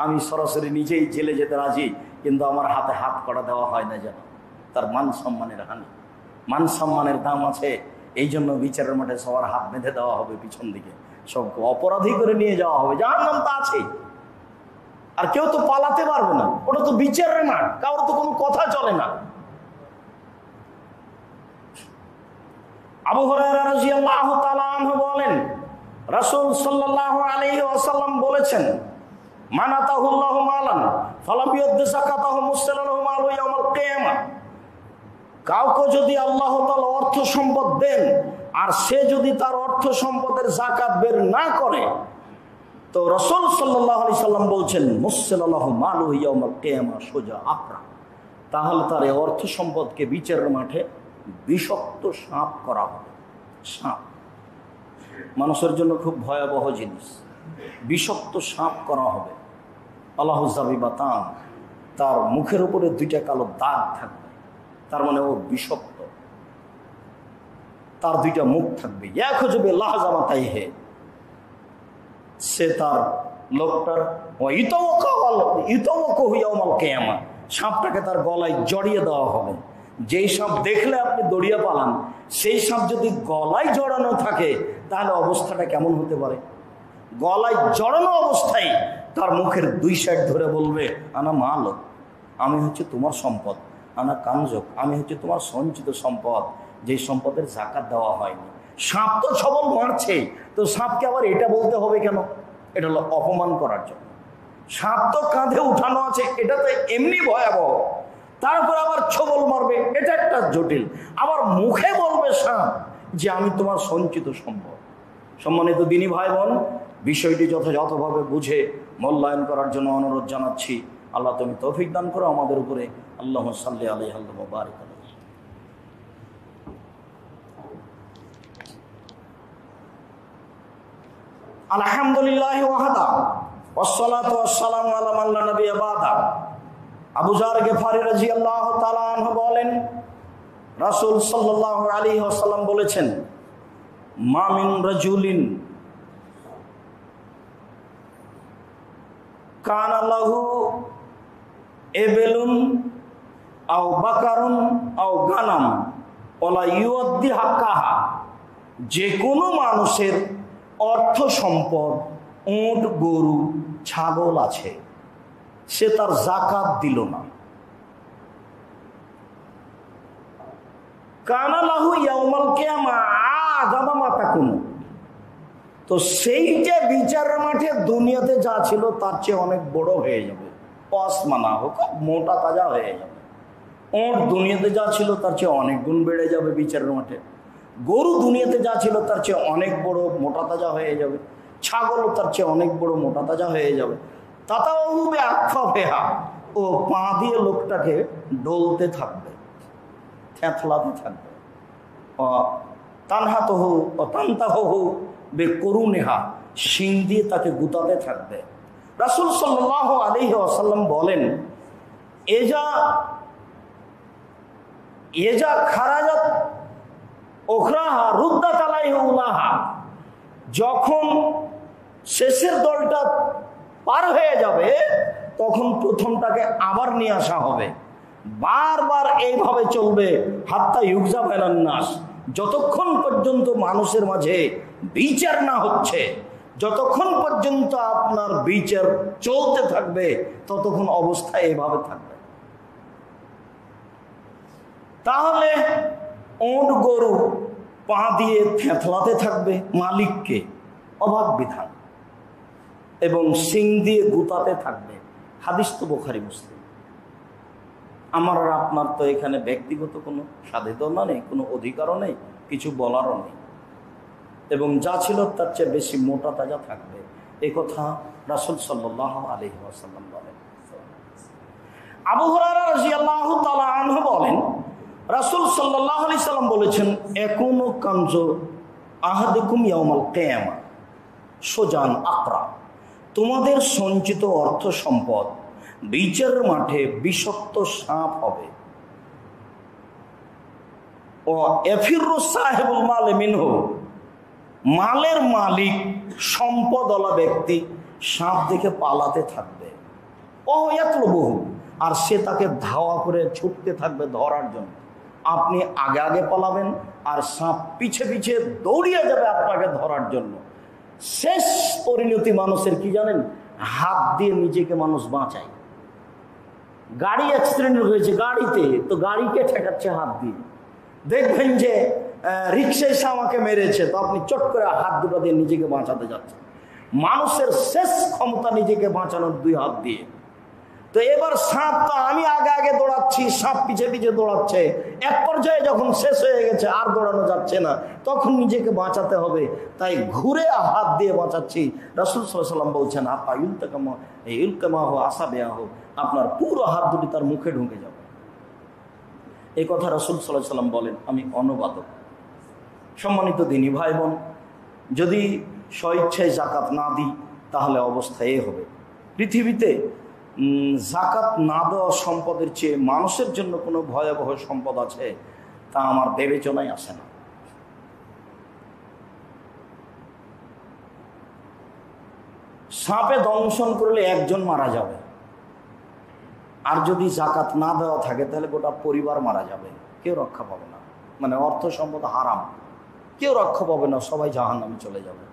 আমি সরাসরি নিজেই জেলে যেতে রাজি, কিন্তু আমার হাতে হাত করা দেওয়া হয় না যেন, তার মান সম্মানের হানি। মান সম্মানের দাম আছে, এই জন্য বিচারের মাঠে সবার হাত বেঁধে দেওয়া হবে, পিছন দিকে সবকে অপরাধী করে নিয়ে যাওয়া হবে। জাহান্নাম তো আছে, আর কেউ তো পালাতে পারবে না, ওটা তো বিচারের মাঠ, কারোর তো কোনো কথা চলে না। আবু হুরায়রা রাদিয়াল্লাহু তাআলা আনহু বলেন, রাসূল সাল্লাল্লাহু আলাইহি ওয়াসাল্লাম বলেছেন, মান আতাহুল্লাহু মালান ফালাম ইউদ্দি যাকাতাহু মুসসালাহু মালু ইয়াউমাল কিয়ামাহ। কাউকে যদি আল্লাহ তাআলা অর্থ সম্পদ দেন, আর সে যদি তার অর্থ সম্পদের যাকাত বের না করে, তো রাসূল সাল্লাল্লাহু আলাইহি সাল্লাম বলছেন, মুসসালাহু মালু ইয়াউমাল কিয়ামাহ সোজা আকরা, তাহলে তার এই অর্থ সম্পদকে বিচারের মাঠে বিষাক্ত সাপ করা হবে। সাপ মানুষের জন্য খুব ভয়াবহ জিনিস, বিষাক্ত সাপ করা হবে। আল্লাহু যাবিবাতান, তার মুখের উপরে 2টা কালো দাগ থাকবে, তার মানে ও বিষাক্ত। তার 2টা মুখ থাকবে, ইয়াখুজুবে লাহজামাতাইহে, সে তার লোকটার ইতাওয়াক্কাহু ইয়াউমাল কিয়ামাহ, সাপটাকে তার গলায় জড়িয়ে দেওয়া হবে। যেই সাপ দেখলে আপনি দড়িয়ে পালান, সেই সাপ যদি গলায় জড়ানো থাকে, তাহলে অবস্থাটা কেমন হতে পারে? গলায় জড়ানো অবস্থায় তার মুখের 2 সাইড ধরে বলবে, আনা মালক, আমি হচ্ছে তোমার সম্পদ, আনা কানজক, আমি হচ্ছে তোমার সঞ্চিত সম্পদ, যেই সম্পদের যাকাত দেওয়া হয়নি। সাপ তো সবল মারছে, তো সাপকে আবার এটা বলতে হবে কেন? এটা হলো অপমান করার জন্য। সাপ তো কাঁধে উঠানো আছে, এটা তো এমনি ভয়াবহ, তারপর আবার ছবল মারবে, এটা একটা জটিল। আবার মুখে বলবে সাপ যে আমি তোমার সঞ্চিত সম্পদ। সম্মানিত দিনী ভাই বোন, বিষয়টি যথাযথভাবে বুঝে মূল্যায়ন করার জন্য অনুরোধ জানাচ্ছি। আল্লাহ তুমি তৌফিক দান করো আমাদের উপরে। আল্লাহুম্মা সাল্লি আলাইহি ওয়া বারিক আলাইহি। আলহামদুলিল্লাহি ওয়াহদা ওয়াসসালাতু ওয়াসসালামু আলা মান লা নাবিয়্যা বাদা। আবু যার গিফারি রাদিয়াল্লাহু তাআলা আনহু বলেন, রাসূল সাল্লাল্লাহু আলাইহি ওয়াসাল্লাম বলেছেন, মা মিন রাজুলিন কানা লাহু ইবলুন আও বাকারুন আও গানাম ওয়ালা ইউদ্দি হাক্কাহা, যে কোনো মানুষের অর্থ সম্পদ, উট, গরু, ছাগল আছে, সে তার যাকাত দিল না, কানা লাহু ইয়াউমাল কিয়ামা আযামা মা তাকুন, তো সেই যে বিচারের মাঠে দুনিয়াতে যা ছিল তার চেয়ে অনেক বড় হয়ে যাবে, আসমানা হোক, মোটা তাজা হয়ে যাবে। ওট দুনিয়াতে যা ছিল তার চেয়ে অনেক গুণ বেড়ে যাবে বিচারের মাঠে। গরু দুনিয়াতে যা ছিল তার চেয়ে অনেক বড় মোটা তাজা হয়ে যাবে। ছাগলও তার চেয়ে অনেক বড় মোটা তাজা হয়ে যাবে। তাতাও হবে আক্ষা ফেহা, ও পা দিয়ে লোকটাকে ডলতে থাকবে, থ্যাথলাতে থাকবে। তানহাত হু ও তান্তা হু বে করুনেহা, শিং দিয়ে তাকে গুতাতে থাকবে। রাসূল সাল্লাল্লাহু আলাইহি ওয়াসাল্লাম বলেন, এজা খারাজাত ওখরাহা রুদ্দাত আলাইহি উলাহা, যখন শেষের দলটা পার হয়ে যাবে তখন প্রথমটাকে আবার নিয়ে আসা হবে। বারবার এইভাবে চলবে, হাত্তা ইউকজা বাইনান নাস, যতক্ষণ পর্যন্ত মানুষের মাঝে বিচার না হচ্ছে, যতক্ষণ পর্যন্ত আপনার বিচার চলতে থাকবে ততক্ষণ অবস্থা এইভাবে থাকবে। তাহলে ওট গরু পা দিয়ে থেঁতলাতে থাকবে মালিককে, অবাক বিধান, এবং শিং দিয়ে গুতাতে থাকবে। হাদিস তো বুখারী মুসলিম। আমার আর আপনার তো এখানে ব্যক্তিগত কোনো স্বাধীনতা নেই, কোনো অধিকারও নেই, কিছু বলারও নেই, এবং যা ছিল তার চেয়ে বেশি মোটা তাজা থাকবে। এই কথা রাসূল সাল্লাল্লাহু আলাইহি ওয়াসাল্লাম বলেন। আবু হুরায়রা রাদিয়াল্লাহু তাআলা আনহু বলেন, রাসূল সাল্লাল্লাহু আলাইহি সাল্লাম বলেছেন, একুনু কানজু আহাদিকুম ইয়াউমাল কিয়ামা সুজান আকরা, তোমাদের সঞ্চিত অর্থ সম্পদ বিচারের মাঠে বিষাক্ত সাপ হবে। ও এফিরু সাহেবুল মাল মিনহু, মালের মালিক সম্পদওয়ালা ব্যক্তি সাপ দেখে পালাতে থাকবে। ও ইয়াতলুবুহু, আর সে তাকে ধাওয়া করে ছুটতে থাকবে ধরার জন্য। আপনি আগে আগে পালাবেন আর সাপ পিছে পিছে দৌড়িয়ে যাবে আপনাকে ধরার জন্য। শেষ পরিণতি মানুষের কি জানেন? হাত দিয়ে নিজেকে মানুষ বাঁচায়। গাড়ি অ্যাক্সিডেন্ট হয়েছে, গাড়িতে তো গাড়িকে ঠেকাচ্ছে হাত দিয়ে। দেখবেন যে রিক্সা এসে আমাকে মেরেছে, তো আপনি চট করে হাত দুটো দিয়ে নিজেকে বাঁচাতে যাচ্ছেন। মানুষের শেষ ক্ষমতা নিজেকে বাঁচানোর দুই হাত দিয়ে। তো এবার সাপটা, আমি আগে আগে দৌড়াচ্ছি, সাপ পিছে পিছে দৌড়াচ্ছে, এক পর্যায়ে যখন শেষ হয়ে গেছে আর দৌড়ানো যাচ্ছে না, তখন নিজেকে বাঁচাতে হবে, তাই ঘুরে হাত দিয়ে বাঁচাচ্ছি। রাসূল সাল্লাল্লাহু আলাইহি ওয়াসাল্লাম বলছেন, আপা ইলকামা হো আসা বেয়া হো, আপনার পুরো হাত দুটি তার মুখে ঢুকে যাবে। এই কথা রাসূল সাল্লাল্লাহু আলাইহি ওয়াসাল্লাম বলেন। আমি অনুবাদক। সম্মানিত দিনী ভাই বোন, যদি স্বইচ্ছায় যাকাত না দিই তাহলে অবস্থা এ হবে। পৃথিবীতে যাকাত না দেওয়া সম্পদের চেয়ে মানুষের জন্য কোনো ভয়াবহ সম্পদ আছে তা আমার বিবেচনায় আসে না। সাপে দংশন করলে একজন মারা যাবে, আর যদি যাকাত না দেওয়া থাকে তাহলে গোটা পরিবার মারা যাবে, কেউ রক্ষা পাবে না। মানে অর্থ সম্পদ হারাম, কেউ রক্ষা পাবে না, সবাই জাহান্নামে চলে যাবে।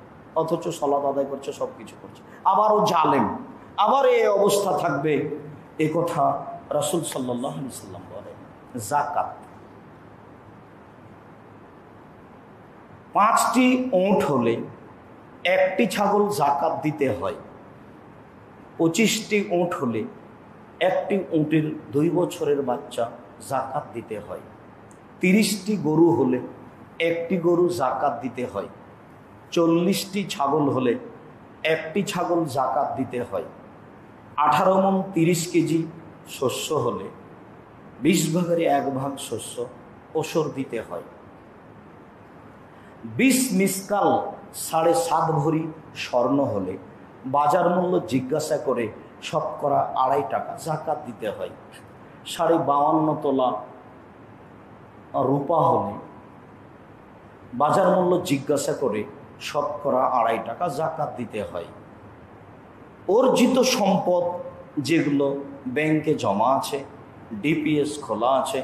অথচ সালাত আদায় করছে, সব কিছু করছে, আবারও জালেম, আবার এই অবস্থা থাকবে। এ কথা রাসূল সাল্লাল্লাহু আলাইহি ওয়াসাল্লাম বলেন। যাকাত, 5টি ওঁট হলে 1টি ছাগল যাকাত দিতে হয়। 25টি ওঁট হলে 1টি উটের 2 বছরের বাচ্চা যাকাত দিতে হয়। 30টি গরু হলে 1টি গরু যাকাত দিতে হয়। 40টি ছাগল হলে 1টি ছাগল যাকাত দিতে হয়। 18 মণ 30 কেজি শস্য হলে 20 ভাগের 1 ভাগ শস্য ওসর দিতে হয়। 20 মিসকাল 7.5 ভরি স্বর্ণ হলে বাজার মূল্য জিজ্ঞাসা করে শতকরা 2.5 টাকা যাকাত দিতে হয়। 52.5 তোলা রূপা হলে বাজার মূল্য জিজ্ঞাসা করে শতকরা 2.5 টাকা যাকাত দিতে হয়। অর্জিত সম্পদ যেগুলো ব্যাংকে জমা আছে, ডিপিএস খোলা আছে,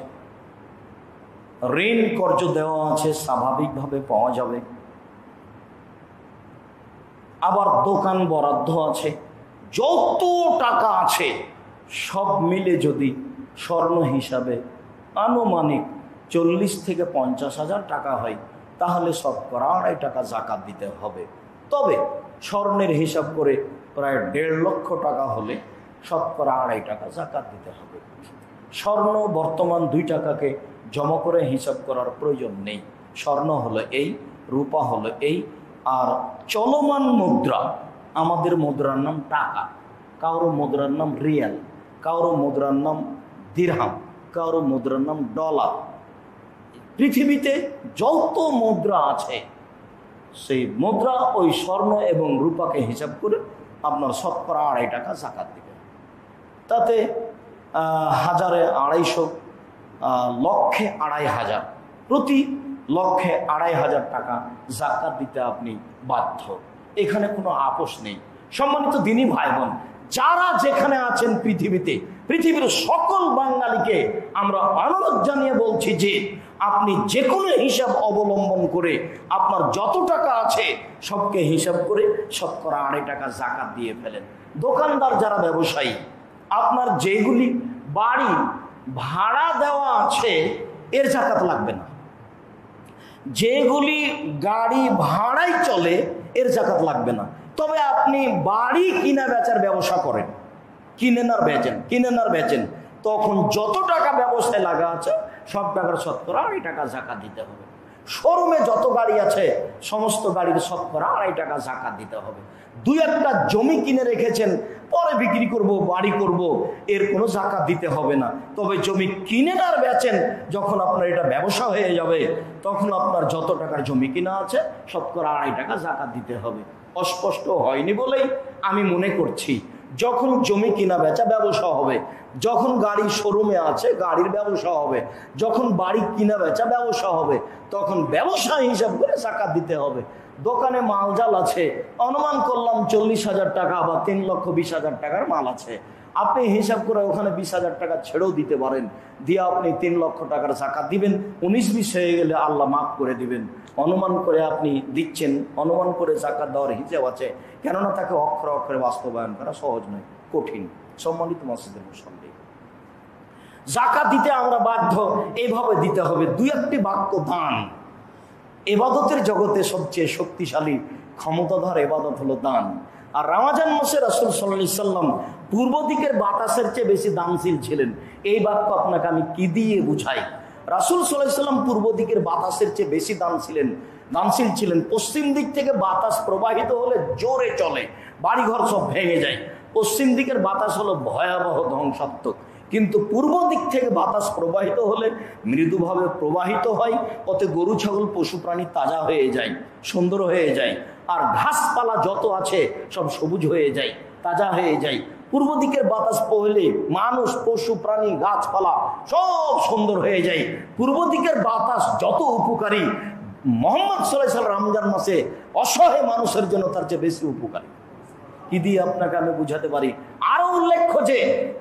ঋণ কর্জ দেওয়া আছে, স্বাভাবিকভাবে পাওয়া যাবে, আবার দোকান বরাদ্দ আছে, যত টাকা আছে সব মিলে যদি স্বর্ণ হিসাবে আনুমানিক 40 থেকে 50 হাজার টাকা হয় তাহলে শতকরা 2.5 টাকা যাকাত দিতে হবে। তবে স্বর্ণের হিসাব করে প্রায় 1.5 লক্ষ টাকা হলে শতকরা 2.5 টাকা যাকাত দিতে হবে। স্বর্ণ বর্তমান 2 টাকাকে জমা করে হিসাব করার প্রয়োজন নেই। স্বর্ণ হলো এই, রূপা হলো এই, আর চলমান মুদ্রা, আমাদের মুদ্রার নাম টাকা, কারো মুদ্রার নাম রিয়াল, কারো মুদ্রার নাম দিরহাম, কারো মুদ্রার নাম ডলার। পৃথিবীতে যত মুদ্রা আছে সেই মুদ্রা ওই স্বর্ণ এবং রূপাকে হিসাব করে আপনার শতকরা 2.5 টাকা যাকাত দিবেন। তাতে হাজারে 250, লক্ষে 2,500, প্রতি লক্ষে 2,500 টাকা যাকাত দিতে আপনি বাধ্য। এখানে কোনো আপোষ নেই। সম্মানিত দিনী ভাই বোন, যারা যেখানে আছেন পৃথিবীতে, পৃথিবীর সকল বাঙালিকে আমরা অনুরোধ জানিয়ে বলছি যে আপনি যে কোনো হিসাব অবলম্বন করে আপনার যত টাকা আছে সবকে হিসাব করে শতকরা 2.5 টাকা যাকাত দিয়ে ফেলেন। দোকানদার যারা ব্যবসায়ী, আপনার যেগুলি বাড়ি ভাড়া দেওয়া আছে এর যাকাত লাগবে না। যেগুলি গাড়ি ভাড়ায় চলে এর যাকাত লাগবে না। তবে আপনি বাড়ি কিনা বেচার ব্যবসা করেন, কিনেন আর বেচেন, তখন যত টাকা ব্যবসায় লাগা আছে সব টাকার শতকরা 2.5 টাকা যাকাত দিতে হবে। শোরুমে যত গাড়ি আছে সমস্ত গাড়ির শতকরা 2.5 টাকা যাকাত দিতে হবে। 2-1টা জমি কিনে রেখেছেন, পরে বিক্রি করব, বাড়ি করব, এর কোনো যাকাত দিতে হবে না। তবে জমি কিনেন আর বেচেন, যখন আপনার এটা ব্যবসা হয়ে যাবে তখন আপনার যত টাকার জমি কিনা আছে শতকরা 2.5 টাকা যাকাত দিতে হবে। অস্পষ্ট হয়নি বলেই আমি মনে করছি যখন জমি কিনা বেচা ব্যবসা হবে, যখন গাড়ি শোরুমে আছে গাড়ির ব্যবসা হবে, যখন বাড়ি কিনা বেচা ব্যবসা হবে, তখন ব্যবসা হিসাব করে যাকাত দিতে হবে। দোকানে মালজাল আছে, অনুমান করলাম 40,000 টাকা বা 3,20,000 টাকার মাল আছে, আপনি হিসাব করে ওখানে 20,000 টাকা ছেড়েও দিতে পারেন, দিয়ে আপনি 3 লক্ষ টাকার যাকাত দিবেন। 19-20 হয়ে গেলে আল্লাহ মাফ করে দিবেন। অনুমান করে আপনি দিচ্ছেন, অনুমান করে যাকাত দেওয়ার হিসাব আছে, কেননা তাকে অক্ষরে অক্ষরে বাস্তবায়ন করা সহজ নয়, কঠিন। সম্মানিত মসজিদের মুসল্লি, যাকাত দিতে আমরা বাধ্য, এইভাবে দিতে হবে। 2-1টি বাক্য দান। ইবাদতের জগতে সবচেয়ে শক্তিশালী ক্ষমতাধর ইবাদত হলো দান। আর রমজান মাসে রাসূল সাল্লাল্লাহু আলাইহি সাল্লাম পূর্ব দিকের বাতাসের চেয়ে বেশি দানশীল ছিলেন। এই বাক্য আপনাকে আমি কি দিয়ে বুঝাই? রাসূল সাল্লাল্লাহু আলাইহি সাল্লাম পূর্ব দিকের বাতাসের চেয়ে বেশি দানশীল ছিলেন। পশ্চিম দিক থেকে বাতাস প্রবাহিত হলে জোরে চলে, বাড়িঘর সব ভেঙে যায়। পশ্চিম দিকের বাতাস হলো ভয়াবহ ধ্বংসাত্মক, কিন্তু পূর্ব দিক থেকে বাতাস প্রবাহিত হলে মৃদুভাবে প্রবাহিত হয়, ওতে গরু ছাগল পশু প্রাণী তাজা হয়ে যায়, সুন্দর হয়ে যায়, আর ঘাসপালা যত আছে সব সবুজ হয়ে যায়, তাজা হয়ে যায়। পূর্ব দিকের বাতাস বইলে মানুষ পশু প্রাণী গাছপালা সব সুন্দর হয়ে যায়। পূর্ব দিকের বাতাস যত উপকারী, মুহাম্মদ সাল্লাল্লাহু আলাইহি ওয়াসাল্লাম রমজান মাসে অসহায় মানুষের জন্য তার চেয়ে বেশি উপকারী। কি দিয়ে আপনাকে আমি বুঝাতে পারি? আরো উল্লেখ্য যে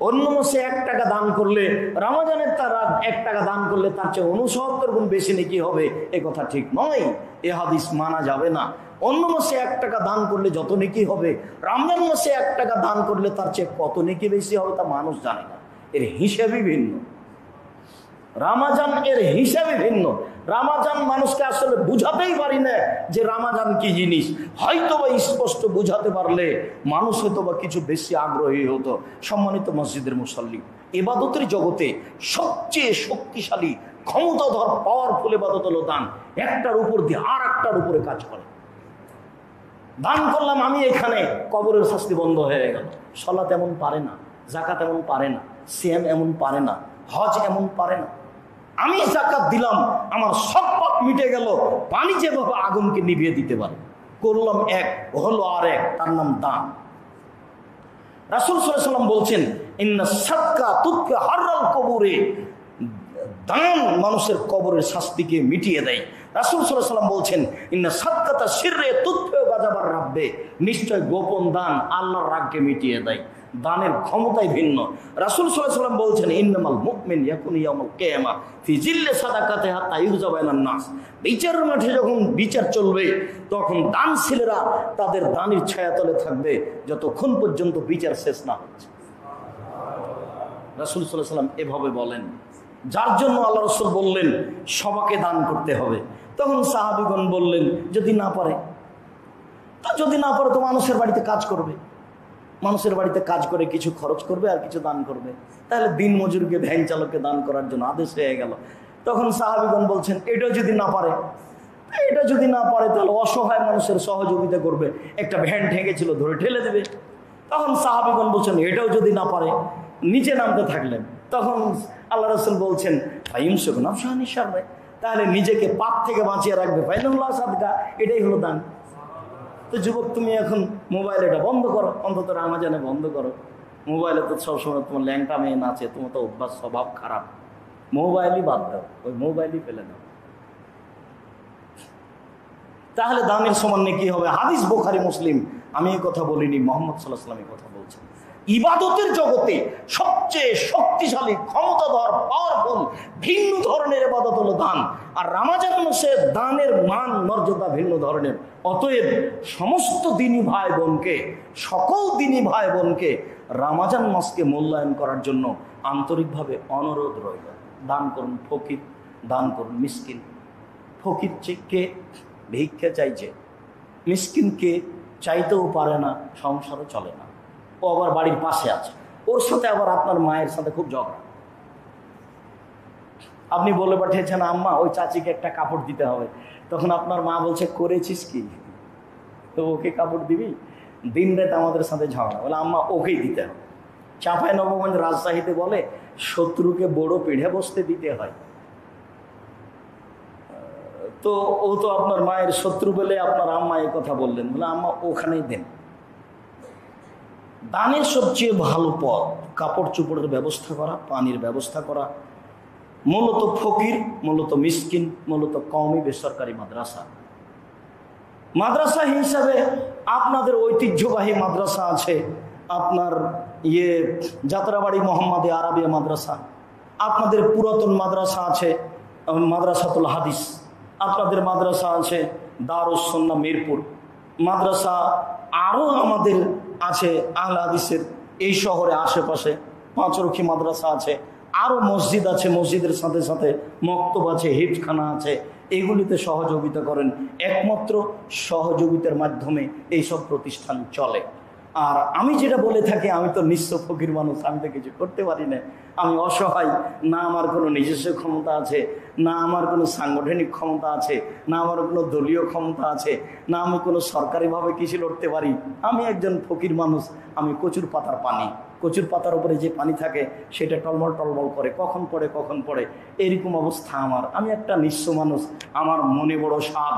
অন্য মাসে 1 টাকা দান করলে, রমজানের তার 1 টাকা দান করলে তার চেয়ে 69 গুণ বেশি নেকি হবে, এ কথা ঠিক নয়, এ হাদিস মানা যাবে না। অন্য মাসে 1 টাকা দান করলে যত নেকি হবে, রমজান মাসে 1 টাকা দান করলে তার চেয়ে কত নেকি বেশি হবে তা মানুষ জানে না। এর হিসাবই ভিন্ন। রমজান এর হিসাবই ভিন্ন। রমজান মানুষকে আসলে বুঝাতেই পারি না যে রমজান কি জিনিস। হয়তো বা স্পষ্ট বুঝাতে পারলে মানুষ হয়তো বা কিছু বেশি আগ্রহী হতো। সম্মানিত মসজিদের মুসল্লি, ইবাদতের জগতে সবচেয়ে শক্তিশালী ক্ষমতাধর পাওয়ারফুল ইবাদত হলো দান। একটার উপর দিয়ে আর একটার উপরে কাজ করে। দান করলাম আমি, এখানে কবরের শাস্তি বন্ধ হয়ে গেল। সালাত এমন পারে না, যাকাত এমন পারে না, সিয়াম এমন পারে না, হজ এমন পারে না। আমি যাকাত দিলাম, আমার সব পাপ মিটে গেল। পানি যেভাবে আগুনকে নিভিয়ে দিতে পারে, করলাম এক, হলো আর এক, তার নাম দান। রাসূল সাল্লাল্লাহু আলাইহি ওয়াসাল্লাম বলছেন, ইন্না সাদকা তুতফি হাররাল কবরে, দান মানুষের কবরের শাস্তিকে মিটিয়ে দেয়। রাসূল সাল্লাল্লাহু আলাইহি ওয়াসাল্লাম বলছেন, ইন্না সাদকাতা সিররে তুতফি গাযাবার রাব্বে, নিশ্চয় গোপন দান আল্লাহর রাগকে মিটিয়ে দেয়। দানের ক্ষমতাই ভিন্ন। রাসূল সাল্লাল্লাহু আলাইহি ওয়াসাল্লাম বলছেন, ইন্নামাল মুমিন ইয়াকুনু ইয়াউমাল কিয়ামা ফি জিল্লি সাদাকাতি হাত্তা ইউযা বাইনান নাস। বিচারের মাঠে যখন বিচার চলবে তখন দানশীলেরা তাদের দানের ছায়াতলে থাকবে যতক্ষণ পর্যন্ত বিচার শেষ না হচ্ছে। রাসূল সাল্লাল্লাহু আলাইহি ওয়াসাল্লাম এভাবে বলেন, যার জন্য আল্লাহ রাসূল বললেন সবাকে দান করতে হবে। তখন সাহাবীগণ বললেন, যদি না পারে? তো যদি না পারে তো মানুষের বাড়িতে কাজ করবে, মানুষের বাড়িতে কাজ করে কিছু খরচ করবে আর কিছু দান করবে। তাহলে দিন মজুরকে, ভ্যান চালককে দান করার জন্য আদেশ হয়ে গেল। তখন সাহাবীগণ বলছেন এটা যদি না পারে, এটা যদি না পারে তাহলে অসহায় মানুষের সহযোগিতা করবে, একটা ভ্যান ঠেকেছিল ধরে ঠেলে দেবে। তখন সাহাবীগণ বলছেন এটাও যদি না পারে, নিচে নামতে থাকলেন। তখন আল্লাহ রাসূল বলছেন তাহলে নিজেকে পাপ থেকে বাঁচিয়ে রাখবে, ফাইনাল্লাহ সাদকা, এটাই হলো দান। তো যুবক, তুমি এখন মোবাইল এটা বন্ধ করো, অন্তত রামাজানে বন্ধ করো। মোবাইলে তো সবসময় তোমার ল্যাংটা মেয়ে নাচে, তোমার তো অভ্যাস, স্বভাব খারাপ। মোবাইলই বাদ দাও, ওই মোবাইলই ফেলে দাও, তাহলে দানের সমান নেকি হবে। হাদিস বুখারী মুসলিম, আমি এই কথা বলিনি, মুহাম্মদ সাল্লাল্লাহু আলাইহি ওয়াসাল্লাম এই কথা বলছেন। ইবাদতের জগতে সবচেয়ে শক্তিশালী, ক্ষমতাধর, পাওয়ারফুল ভিন্ন ধরনের ইবাদত হলো দান। আর রমজান মাসে দানের মান মর্যাদা ভিন্ন ধরনের। অতএব সমস্ত দিনী ভাই বোনকে, সকল দিনী ভাই বোনকে রমজান মাসকে মূল্যায়ন করার জন্য আন্তরিকভাবে অনুরোধ রইল। দান করুন ফকির, দান করুন মিসকিন। ফকির কে ভিক্ষা চাইছে, মিসকিনকে চাইতেও পারে না, সংসারও চলে না, ও আবার বাড়ির পাশে আছে, ওর সাথে আবার আপনার মায়ের সাথে খুব ঝগড়া। আপনি বলে পাঠিয়েছেন আম্মা ওই চাচিকে একটা কাপড় দিতে হবে, তখন আপনার মা বলছে করেছিস কি, তো ওকে কাপড় দিবি? দিন রাত আমাদের সাথে ঝগড়া, বলে আম্মা ওকেই দিতে হবে। চাঁপাইনবাবগঞ্জ রাজশাহীতে বলে শত্রুকে বড় পিঠে বসতে দিতে হয়। তো ও তো আপনার মায়ের শত্রু বলে আপনার আম্মা এই কথা বললেন, বলে আম্মা ওখানেই দেন। দানের সবচেয়ে ভালো পথ কাপড় চোপড়ের ব্যবস্থা করা, পানির ব্যবস্থা করা। মূলত ফকির, মূলত মিসকিন, মূলত কওমি বেসরকারি মাদ্রাসা। মাদ্রাসা হিসাবে আপনাদের ঐতিহ্যবাহী মাদ্রাসা আছে, আপনার যাত্রাবাড়ি মোহাম্মদে আরাবিয়া মাদ্রাসা। আপনাদের পুরাতন মাদ্রাসা আছে মাদ্রাসাতুল হাদিস। আপনাদের মাদ্রাসা আছে দারুস সুন্নাহ মিরপুর মাদ্রাসা। আরও আমাদের আছে আহলে হাদিসের এই শহরে আশেপাশে পাঁচরক্ষী মাদ্রাসা আছে, আরও মসজিদ আছে, মসজিদের সাথে সাথে মক্তব আছে, হিফজখানা আছে। এগুলিতে সহযোগিতা করেন, একমাত্র সহযোগিতার মাধ্যমে এইসব প্রতিষ্ঠান চলে। আর আমি যেটা বলে থাকি, আমি তো নিঃস্ব ফকির মানুষ, আমি তো কিছু করতে পারি না, আমি অসহায়, না আমার কোনো নিজস্ব ক্ষমতা আছে, না আমার কোনো সাংগঠনিক ক্ষমতা আছে, না আমার কোনো দলীয় ক্ষমতা আছে, না আমি কোনো সরকারিভাবে কিছু লড়তে পারি। আমি একজন ফকির মানুষ, আমি কচুর পাতার পানি, কচুর পাতার উপরে যে পানি থাকে সেটা টলমল টলমল করে, কখন পড়ে এরকম অবস্থা আমার। আমি একটা নিঃস্ব মানুষ, আমার মনে বড় সাধ।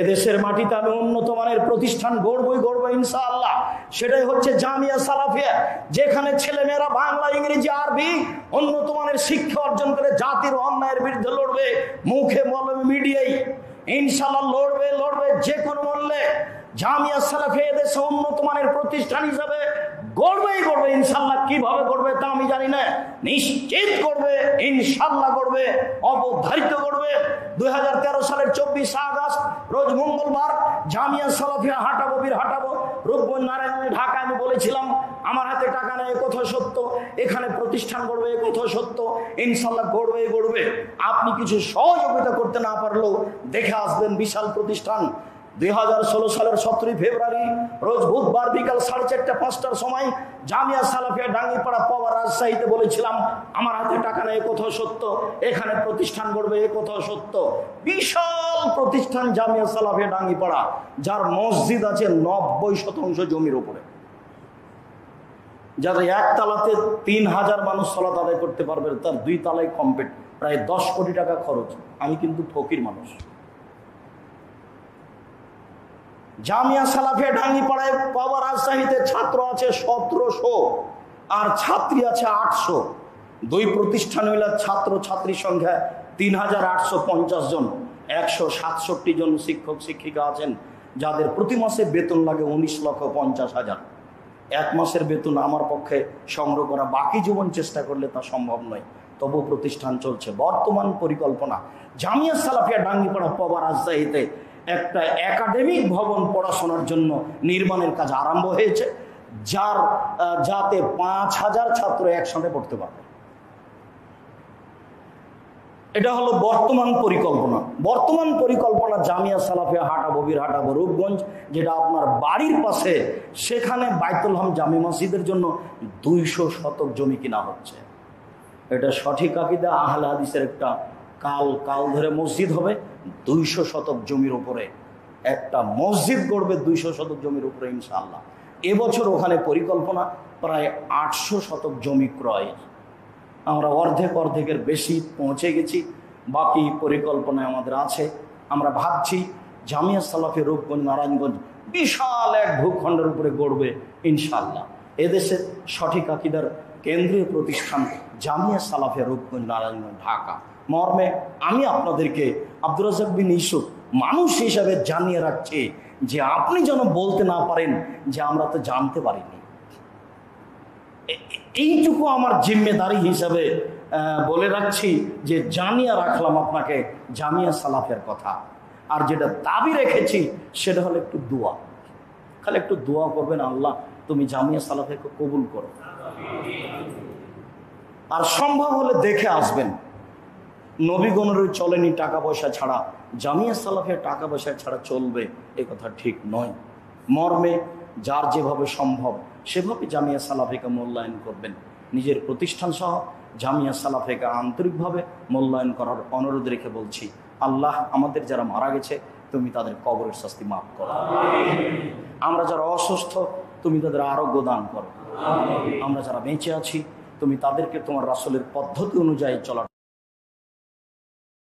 এদেশের মাটিতে আমি উন্নত মানের প্রতিষ্ঠান গড়বই ইনশাআল্লাহ। সেটাই হচ্ছে জামিয়া সালাফিয়া, যেখানে ছেলেমেয়েরা বাংলা, ইংরেজি, আরবি উন্নত মানের শিক্ষা অর্জন করে জাতির অন্যায়ের বিরুদ্ধে লড়বে। মুখে বলবে, মিডিয়ায় ইনশাআল্লাহ লড়বে যে কোনো মূল্যে। জামিয়া সালাফিয়া এদেশে উন্নত মানের প্রতিষ্ঠান হিসাবে গড়বে ইনশাআল্লাহ। কিভাবে করবে তা আমি জানি না, নিশ্চিত করবে ইনশাআল্লাহ, করবে, অবধারিত করবে। 2013 সালের 24 আগস্ট রোজ মঙ্গলবার জামিয়া সালাফিয়া হাঁটাবো, রূপগঞ্জ, নারায়ণগঞ্জ, ঢাকা। আমি বলেছিলাম আমার হাতে টাকা নেই, কথা সত্য, এখানে প্রতিষ্ঠান গড়বে, কথা সত্য, ইনশাআল্লাহ গড়বে। আপনি কিছু সহযোগিতা করতে না পারলেও দেখে আসবেন বিশাল প্রতিষ্ঠান। 2016 সালের 17 ফেব্রুয়ারি রোজ বুধবার বিকাল 4:30-5টার সময় জামিয়া সালাফিয়া ডাঙ্গিপাড়া পাওয়া রাজশাহীতে বলেছিলাম আমার হাতে টাকা নেই, কথা সত্য, এখানে প্রতিষ্ঠান গড়বে, এ কথা সত্য। বিশাল প্রতিষ্ঠান জামিয়া সালাফিয়া ডাঙ্গিপাড়া, যার মসজিদ আছে 90% জমির উপরে, যার একতলাতে 3000 মানুষ সালাত আদায় করতে পারবে, তার 2 তলায় কমপ্লিট, প্রায় 10 কোটি টাকা খরচ। আমি কিন্তু ফকির মানুষ। জামিয়া সালাফিয়া ডাঙ্গিপাড়ায় পাওয়া রাজশাহীতে ছাত্র আছে 1700 আর ছাত্রী আছে 800। 2 প্রতিষ্ঠান হইলে ছাত্র ছাত্রী সংখ্যা 3850 জন। 167 জন শিক্ষক শিক্ষিকা আছেন, যাদের প্রতি মাসে বেতন লাগে 19,50,000। এক মাসের বেতন আমার পক্ষে সংগ্রহ করা, বাকি জীবন চেষ্টা করলে তা সম্ভব নয়, তবু প্রতিষ্ঠান চলছে। বর্তমান পরিকল্পনা জামিয়া সালাফিয়া ডাঙ্গিপাড়া পাওয়া রাজশাহীতে একটা একাডেমিক ভবন পড়াশোনার জন্য নির্মাণের কাজ আরম্ভ হয়েছে, যাতে 5000 ছাত্র একসাথে পড়তে পারবে। এটা হলো বর্তমান পরিকল্পনা। বর্তমান পরিকল্পনা জামিয়া সালাফিয়া হাটা ববিরহাটা রূপগঞ্জ, যেটা আপনার বাড়ির পাশে, সেখানে বাইতুল হাম জামি মসজিদের জন্য 200 শতক জমি কিনা হচ্ছে। এটা সঠিক আকীদা আহলে হাদিসের একটা কাল ধরে মসজিদ হবে। 200 শতক জমির উপরে একটা মসজিদ গড়বে, 200 শতক জমির উপরে ইনশাআল্লাহ। এবছর ওখানে পরিকল্পনা প্রায় 800 শতক জমি ক্রয়। আমরা অর্ধেকের বেশি পৌঁছে গেছি, বাকি পরিকল্পনায় আমাদের আছে। আমরা ভাবছি জামিয়া সালাফিয়া রূপগঞ্জ নারায়ণগঞ্জ বিশাল এক ভূখণ্ডের উপরে গড়বে ইনশাআল্লাহ। এদেশের সঠিক আকীদার কেন্দ্রীয় প্রতিষ্ঠান জামিয়া সালাফিয়া রূপগঞ্জ নারায়ণগঞ্জ ঢাকা মর্মে আমি আপনাদেরকে আব্দুর রাজ্জাক বিন ইউসুফ মানুষ হিসাবে জানিয়ে রাখছি যে আপনি যেন বলতে না পারেন যে আমরা তো জানতে পারিনি। এইটুকু আমার জিম্মেদারি হিসাবে বলে রাখছি যে জানিয়ে রাখলাম আপনাকে জামিয়া সালাফের কথা। আর যেটা দাবি রেখেছি সেটা হলো একটু দোয়া, খালি একটু দোয়া করবেন, আল্লাহ তুমি জামিয়া সালাফেকে কবুল করো। আর সম্ভব হলে দেখে আসবেন। নবীগণের চলেনি টাকা পয়সা ছাড়া, জামিয়া সালাফের টাকা পয়সা ছাড়া চলবে এ কথা ঠিক নয়। মর্মে যার যেভাবে সম্ভব সেভাবে জামিয়া সালাফিকে মূল্যায়ন করবেন। নিজের প্রতিষ্ঠান সহ জামিয়া সালাফিকে আন্তরিকভাবে মূল্যায়ন করার অনুরোধ রেখে বলছি, আল্লাহ আমাদের যারা মারা গেছে তুমি তাদের কবরের শাস্তি মাফ করো। আমরা যারা অসুস্থ তুমি তাদের আরোগ্য দান করো। আমরা যারা বেঁচে আছি তুমি তাদেরকে তোমার রাসূলের পদ্ধতি অনুযায়ী চলার